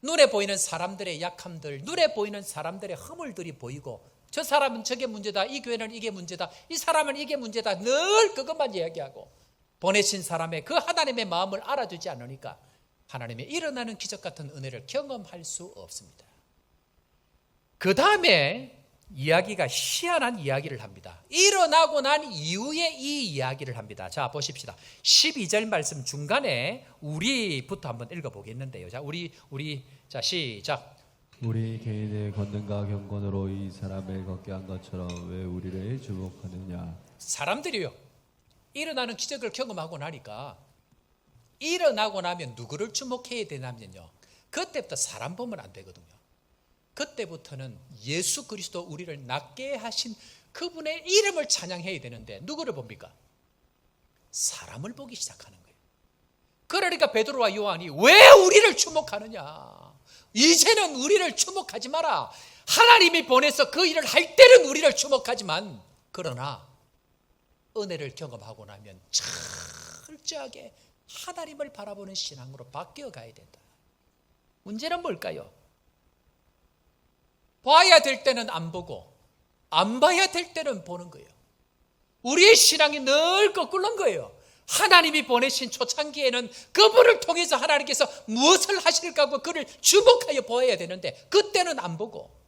눈에 보이는 사람들의 약함들, 눈에 보이는 사람들의 허물들이 보이고, 저 사람은 저게 문제다, 이 교회는 이게 문제다, 이 사람은 이게 문제다, 늘 그것만 이야기하고 보내신 사람의 그 하나님의 마음을 알아주지 않으니까 하나님의 일어나는 기적 같은 은혜를 경험할 수 없습니다. 그 다음에 이야기가 희한한 이야기를 합니다. 일어나고 난 이후에 이 이야기를 합니다. 자, 보십시다. 12절 말씀 중간에 우리부터 한번 읽어보겠는데요. 자, 우리 자, 시작. 우리 개인의 권능과 경건으로 이 사람을 걷게 한 것처럼 왜 우리를 주목하느냐. 사람들이요, 일어나는 기적을 경험하고 나니까, 일어나고 나면 누구를 주목해야 되냐면요, 그때부터 사람 보면 안 되거든요. 그때부터는 예수 그리스도 우리를 낫게 하신 그분의 이름을 찬양해야 되는데, 누구를 봅니까? 사람을 보기 시작하는 거예요. 그러니까 베드로와 요한이 왜 우리를 주목하느냐, 이제는 우리를 주목하지 마라. 하나님이 보내서 그 일을 할 때는 우리를 주목하지만, 그러나 은혜를 경험하고 나면 철저하게 하나님을 바라보는 신앙으로 바뀌어 가야 된다. 문제는 뭘까요? 봐야 될 때는 안 보고 안 봐야 될 때는 보는 거예요. 우리의 신앙이 늘 거꾸로인 거예요. 하나님이 보내신 초창기에는 그분을 통해서 하나님께서 무엇을 하실까 하고 그를 주목하여 보아야 되는데, 그때는 안 보고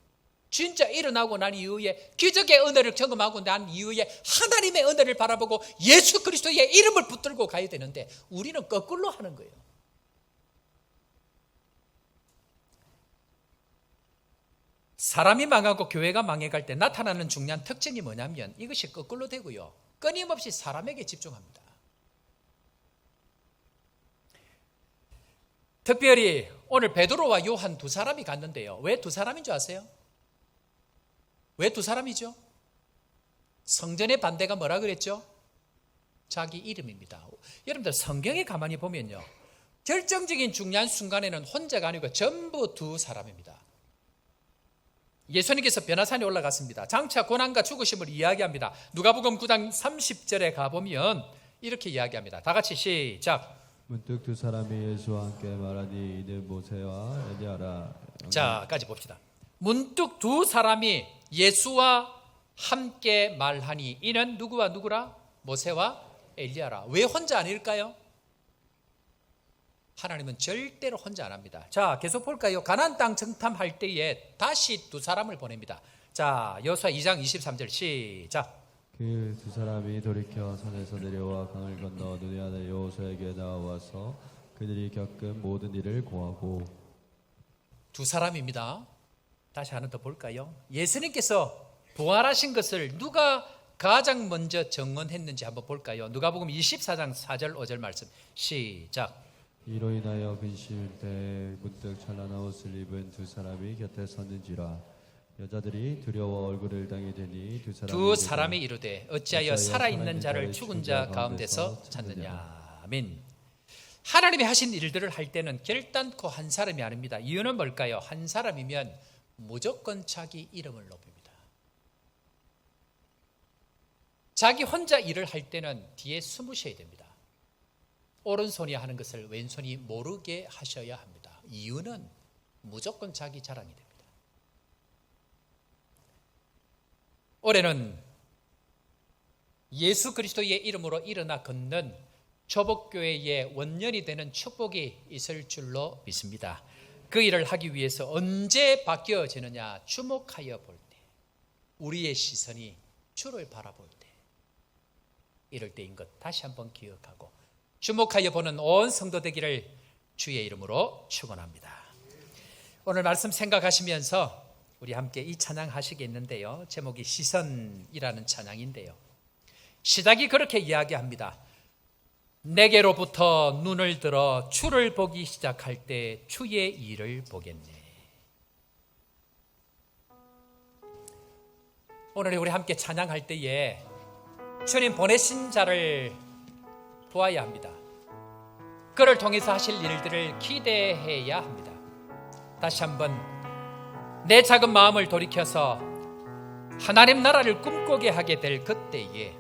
진짜 일어나고 난 이후에 기적의 은혜를 경험하고 난 이후에 하나님의 은혜를 바라보고 예수 그리스도의 이름을 붙들고 가야 되는데, 우리는 거꾸로 하는 거예요. 사람이 망하고 교회가 망해갈 때 나타나는 중요한 특징이 뭐냐면, 이것이 거꾸로 되고요, 끊임없이 사람에게 집중합니다. 특별히 오늘 베드로와 요한 두 사람이 갔는데요, 왜 두 사람인 줄 아세요? 왜 두 사람이죠? 성전의 반대가 뭐라 그랬죠? 자기 이름입니다. 여러분들 성경에 가만히 보면요, 결정적인 중요한 순간에는 혼자가 아니고 전부 두 사람입니다. 예수님께서 변화산에 올라갔습니다. 장차 고난과 죽으심을 이야기합니다. 누가복음 9장 30절에 가보면 이렇게 이야기합니다. 다 같이 시작. 문득 두 사람이 예수와 함께 말하니 이는 모세와 엘리야라. 자까지 봅시다. 문득 두 사람이 예수와 함께 말하니 이는 누구와 누구라? 모세와 엘리야라. 왜 혼자 아닐까요? 하나님은 절대로 혼자 안 합니다. 자, 계속 볼까요? 가나안 땅 정탐할 때에 다시 두 사람을 보냅니다. 자, 여호수아 2장 23절 시작. 그 두 사람이 돌이켜 산에서 내려와 강을 건너 눈의 아들 여호수아에게 나와서 그들이 겪은 모든 일을 고하고. 두 사람입니다. 다시 하나 더 볼까요? 예수님께서 부활하신 것을 누가 가장 먼저 증언했는지 한번 볼까요? 누가복음 24장 4절 5절 말씀 시작. 이로 인하여 근심일 때 문득 찬란한 옷을 입은 두 사람이 곁에 섰는지라. 여자들이 두려워 얼굴을 당이 되니 두 사람이 이르되 어찌하여 살아있는 자를 죽은 자 가운데서 찾느냐. 아멘. 하나님이 하신 일들을 할 때는 결단코 한 사람이 아닙니다. 이유는 뭘까요? 한 사람이면 무조건 자기 이름을 높입니다. 자기 혼자 일을 할 때는 뒤에 숨으셔야 됩니다. 오른손이 하는 것을 왼손이 모르게 하셔야 합니다. 이유는 무조건 자기 자랑이 됩니다. 올해는 예수 그리스도의 이름으로 일어나 걷는 조복교회의 원년이 되는 축복이 있을 줄로 믿습니다. 그 일을 하기 위해서 언제 바뀌어지느냐? 주목하여 볼 때, 우리의 시선이 주를 바라볼 때, 이럴 때인 것 다시 한번 기억하고 주목하여 보는 온 성도 되기를 주의 이름으로 축원합니다. 오늘 말씀 생각하시면서 우리 함께 이 찬양 하시겠는데요, 제목이 시선이라는 찬양인데요, 시작이 그렇게 이야기합니다. 내게로부터 눈을 들어 주를 보기 시작할 때 주의 일을 보겠네. 오늘 우리 함께 찬양할 때에 주님 보내신 자를 보아야 합니다. 그를 통해서 하실 일들을 기대해야 합니다. 다시 한번 내 작은 마음을 돌이켜서 하나님 나라를 꿈꾸게 하게 될 그때에,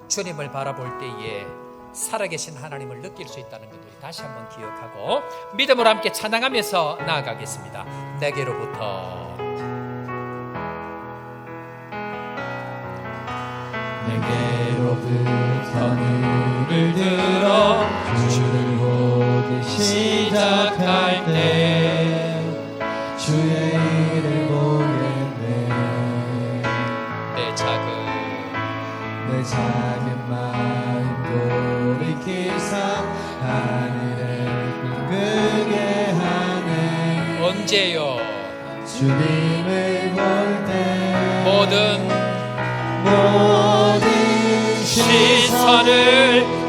주님을 바라볼 때에 살아계신 하나님을 느낄 수 있다는 것을 다시 한번 기억하고 믿음으로 함께 찬양하면서 나아가겠습니다. 내게로부터 눈을 들어 주를 보기 시작할 때 주의 일을 보겠네. 내 작은 마음 돌이키사 하늘에 꿈꾸게 하네. 언제요? 주님을 볼 때 모든 시선을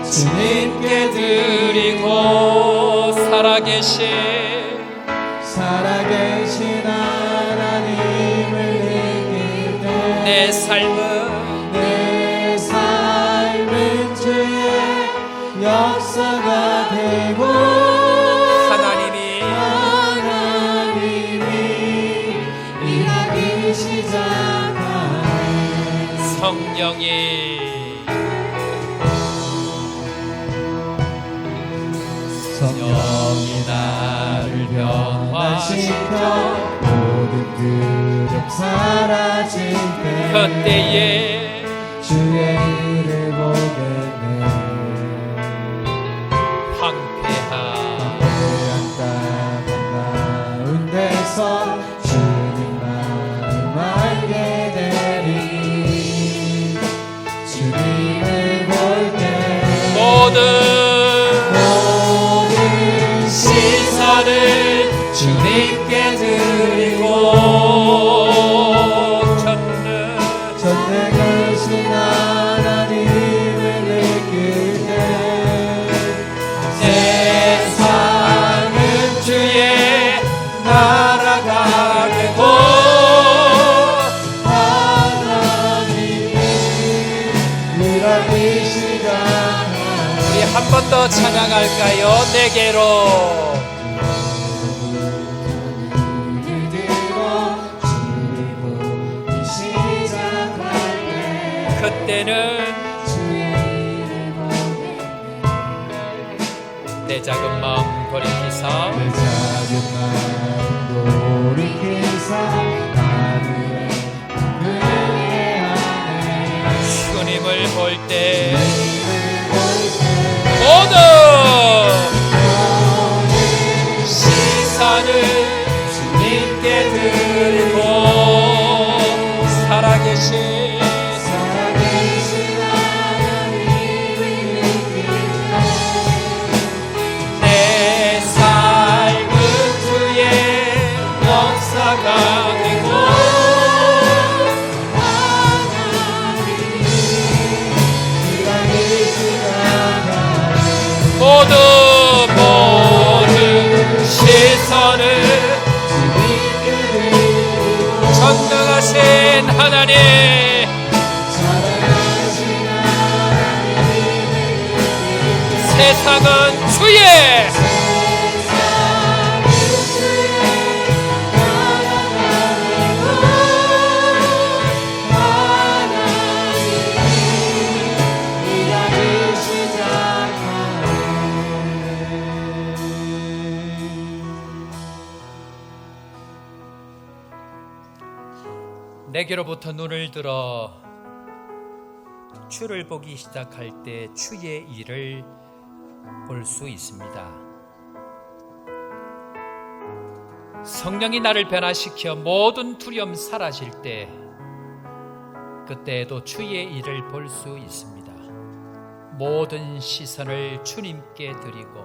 주님께 드리고 살아계신 하나님을 느낄 때 내 삶은 주의 역사가 되고 하나님이 일하기 시작하네. 성령이 나를 변화시켜 모든 그름 사라질 때 그때에 주의 일을 보겠네. 황폐한 땅 가운데서 주님 마음 알게 되리. 주님을 볼 때 모든 시선을 주님께 드리고 전능하신 하나님을 느낄 때 내 삶은 주의 나라가 되고 하나님이 일하기 시작하네. 우리 한 번 더 찬양할까요? 내게로 그때는 내 작은 마음 돌이키사 내 작은 마음 돌이키사 하늘에 꿈꾸게 하네. 주님을 볼 때 모든 시선을 주님께 드리고 살아계신 내 삶은 주의 역사가 되고 하나님이 일하기 시작하네. 모든 시선을 주님께 드리고 전능하신 하나님 사랑하신 하나님을 세상은 주의 내게로부터 눈을 들어 주를 보기 시작할 때 주의 일을 볼 수 있습니다. 성령이 나를 변화시켜 모든 두려움 사라질 때 그때에도 주의 일을 볼 수 있습니다. 모든 시선을 주님께 드리고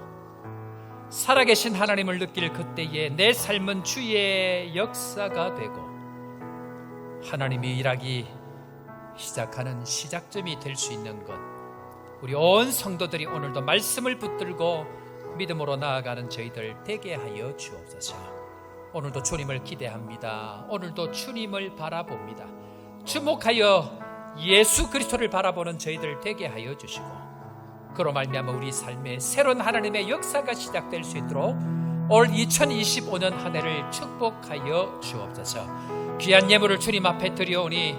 살아계신 하나님을 느낄 그때에 내 삶은 주의 역사가 되고 하나님이 일하기 시작하는 시작점이 될 수 있는 것, 우리 온 성도들이 오늘도 말씀을 붙들고 믿음으로 나아가는 저희들 되게 하여 주옵소서. 오늘도 주님을 기대합니다. 오늘도 주님을 바라봅니다. 주목하여 예수 그리스도를 바라보는 저희들 되게 하여 주시고 그로 말미암아 우리 삶에 새로운 하나님의 역사가 시작될 수 있도록 올 2025년 한 해를 축복하여 주옵소서. 귀한 예물을 주님 앞에 드려오니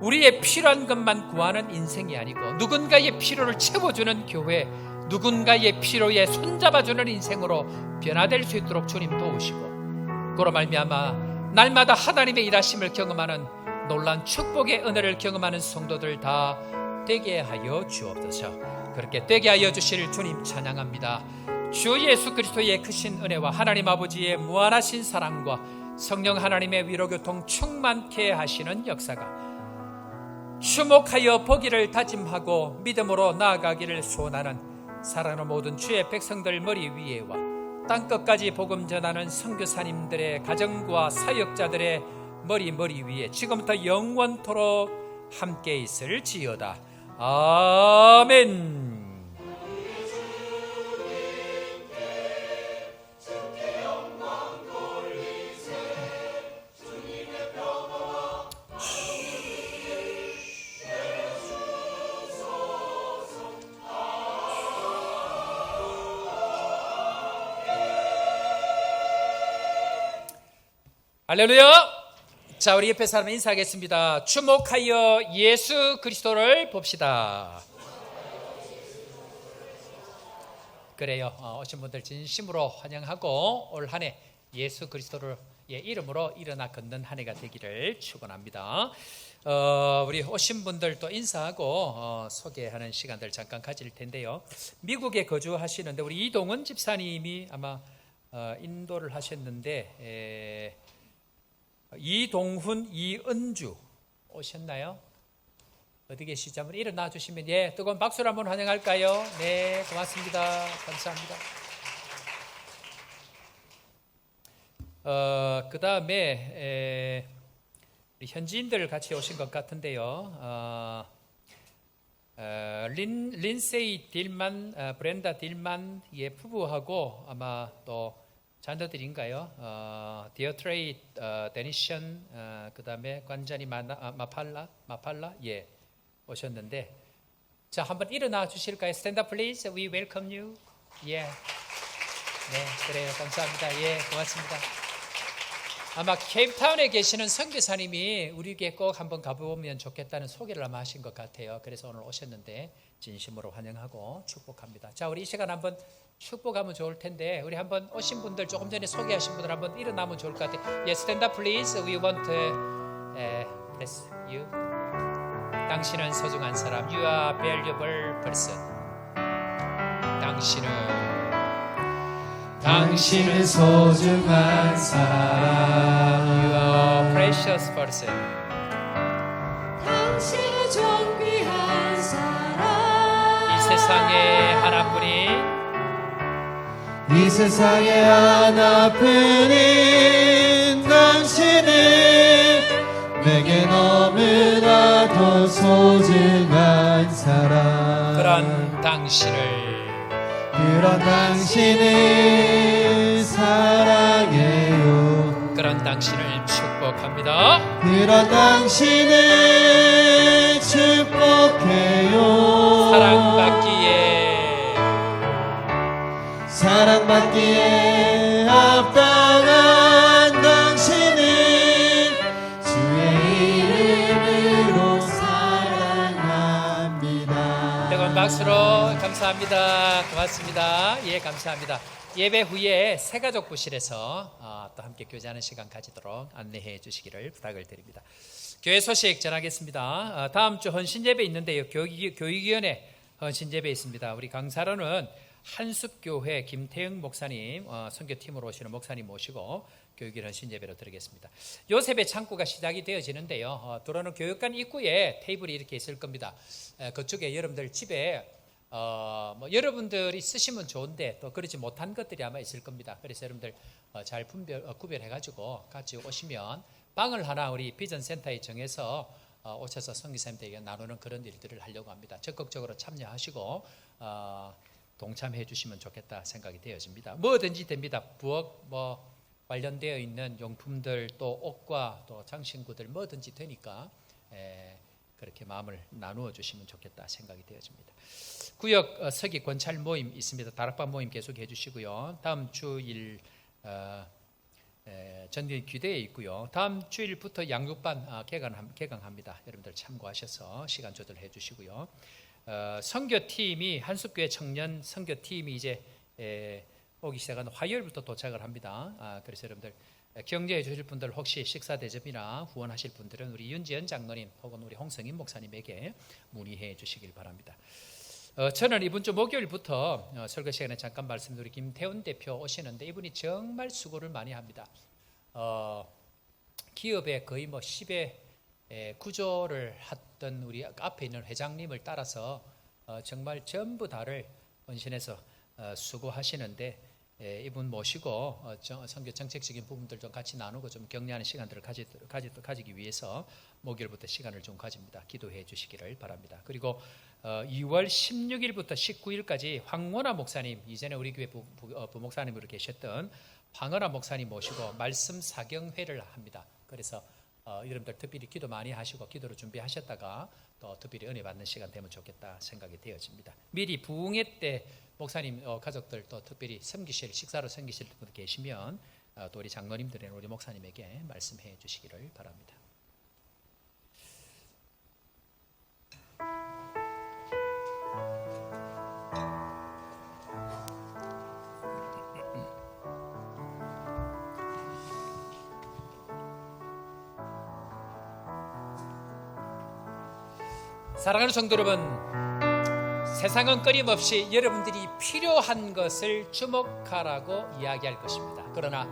우리의 필요한 것만 구하는 인생이 아니고 누군가의 필요를 채워주는 교회, 누군가의 필요에 손잡아주는 인생으로 변화될 수 있도록 주님 도우시고 그로 말미암아 날마다 하나님의 일하심을 경험하는 놀라운 축복의 은혜를 경험하는 성도들 다 되게 하여 주옵소서. 그렇게 되게 하여 주실 주님 찬양합니다. 주 예수 그리스도의 크신 은혜와 하나님 아버지의 무한하신 사랑과 성령 하나님의 위로교통 충만케 하시는 역사가 주목하여 보기를 다짐하고 믿음으로 나아가기를 소원하는 사랑하는 모든 주의 백성들 머리 위에와 땅끝까지 복음 전하는 선교사님들의 가정과 사역자들의 머리 위에 지금부터 영원토록 함께 있을지어다. 아멘. 할렐루야. 자, 우리 옆에 사람 인사하겠습니다. 주목하여 예수 그리스도를 봅시다. 그래요. 오신 분들 진심으로 환영하고 올 한 해 예수 그리스도의 이름으로 일어나 걷는 한 해가 되기를 축원합니다. 우리 오신 분들 또 인사하고 소개하는 시간들 잠깐 가질 텐데요. 미국에 거주하시는데 우리 이동은 집사님이 아마 인도를 하셨는데 이동훈, 이은주 오셨나요? 어디 계시지? 한번 일어나 주시면 뜨거운 박수로 한번 환영할까요? 네, 고맙습니다. 감사합니다. 그 다음에 현지인들 같이 오신 것 같은데요. 린세이 딜만, 브렌다 딜만의 부부하고 아마 또 자녀들인가요? 디어트레이 데니션, 그 다음에 관자니 마팔라 오셨는데, 자 한번 일어나 주실까요? Stand up please. We welcome you. 네, 그래요. 감사합니다. 고맙습니다. 아마 케이프타운에 계시는 선교사님이 우리에게 꼭 한번 가보면 좋겠다는 소개를 아마 하신 것 같아요. 그래서 오늘 오셨는데 진심으로 환영하고 축복합니다. 자, 우리 이 시간 한번 축복하면 좋을 텐데 우리 한번 오신 분들 조금 전에 소개하신 분들 한번 일어나면 좋을 것 같아요. Stand up please. We want to bless you. 당신은 소중한 사람. You are valuable person. 당신은 소중한 사람. You are precious person. 당신은 존귀한 사람. 이 세상에 하나뿐인 이 세상에 하나뿐인 당신은 내게 너무나도 소중한 사람. 그런 당신을 사랑해요. 그런 당신을 축복합니다. 그런 당신을 축복해요. 사랑받기에 합당한 당신을 주의 이름으로 사랑합니다. 뜨거운 박수로 감사합니다. 고맙습니다. 감사합니다. 예배 후에 새가족 부실에서 또 함께 교제하는 시간 가지도록 안내해 주시기를 부탁을 드립니다. 교회 소식 전하겠습니다. 다음 주 헌신예배 있는데요. 교육위원회 헌신예배 있습니다. 우리 강사로는 한숲교회 김태영 목사님, 선교팀으로 오시는 목사님 모시고 교육위원 헌신예배로 드리겠습니다. 요셉의 창고가 시작이 되어지는데요. 들어오는 교육관 입구에 테이블이 이렇게 있을 겁니다. 그쪽에 여러분들 집에 여러분들이 쓰시면 좋은데 또 그렇지 못한 것들이 아마 있을 겁니다. 그래서 여러분들 잘 구별해가지고 같이 오시면 방을 하나 우리 비전센터에 정해서 오셔서 선교사님들에게 나누는 그런 일들을 하려고 합니다. 적극적으로 참여하시고 동참해 주시면 좋겠다 생각이 되어집니다. 뭐든지 됩니다. 부엌 관련되어 있는 용품들 또 옷과 또 장신구들 뭐든지 되니까 그렇게 마음을 나누어 주시면 좋겠다 생각이 되어집니다. 구역 서기 권찰 모임 있습니다. 다락방 모임 계속해 주시고요. 다음 주일 전기 귀대에 있고요. 다음 주일부터 양육반 개강합니다. 여러분들 참고하셔서 시간 조절해 주시고요. 선교팀이 한숲교회 청년 선교팀이 이제 오기 시작한 화요일부터 도착을 합니다. 그래서 여러분들 경제해 주실 분들 혹시 식사 대접이나 후원하실 분들은 우리 윤지연 장로님 혹은 우리 홍성인 목사님에게 문의해 주시길 바랍니다. 저는 이번 주 목요일부터 설교 시간에 잠깐 말씀드린 우리 김태훈 대표 오시는데 이분이 정말 수고를 많이 합니다. 기업의 거의 10의 구조를 했던 우리 앞에 있는 회장님을 따라서 정말 전부 다를 헌신해서 수고하시는데 이분 모시고 선교 정책적인 부분들 좀 같이 나누고 좀 격려하는 시간들을 가지기 위해서 목요일부터 시간을 좀 가집니다. 기도해 주시기를 바랍니다. 그리고 2월 16일부터 19일까지 황원아 목사님, 이전에 우리 교회 부목사님으로 계셨던 황원아 목사님 모시고 말씀 사경회를 합니다. 그래서 여러분들 특별히 기도 많이 하시고 기도를 준비하셨다가 또 특별히 은혜 받는 시간 되면 좋겠다 생각이 되어집니다. 미리 부흥회 때 목사님 가족들 또 특별히 식사로 섬기실 분 계시면 또 우리 장로님들이나 우리 목사님에게 말씀해 주시기를 바랍니다. 사랑하는 성도 여러분, 세상은 끊임없이 여러분들이 필요한 것을 주목하라고 이야기할 것입니다. 그러나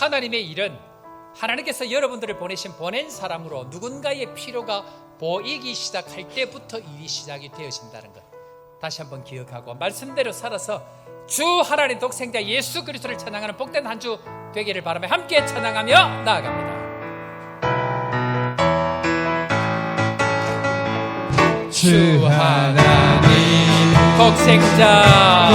하나님의 일은 하나님께서 여러분들을 보낸 사람으로 누군가의 필요가 보이기 시작할 때부터 일이 시작이 되어진다는 것 다시 한번 기억하고 말씀대로 살아서 주 하나님 독생자 예수 그리스도를 찬양하는 복된 한 주 되기를 바라며 함께 찬양하며 나아갑니다. 주 하나님 독생자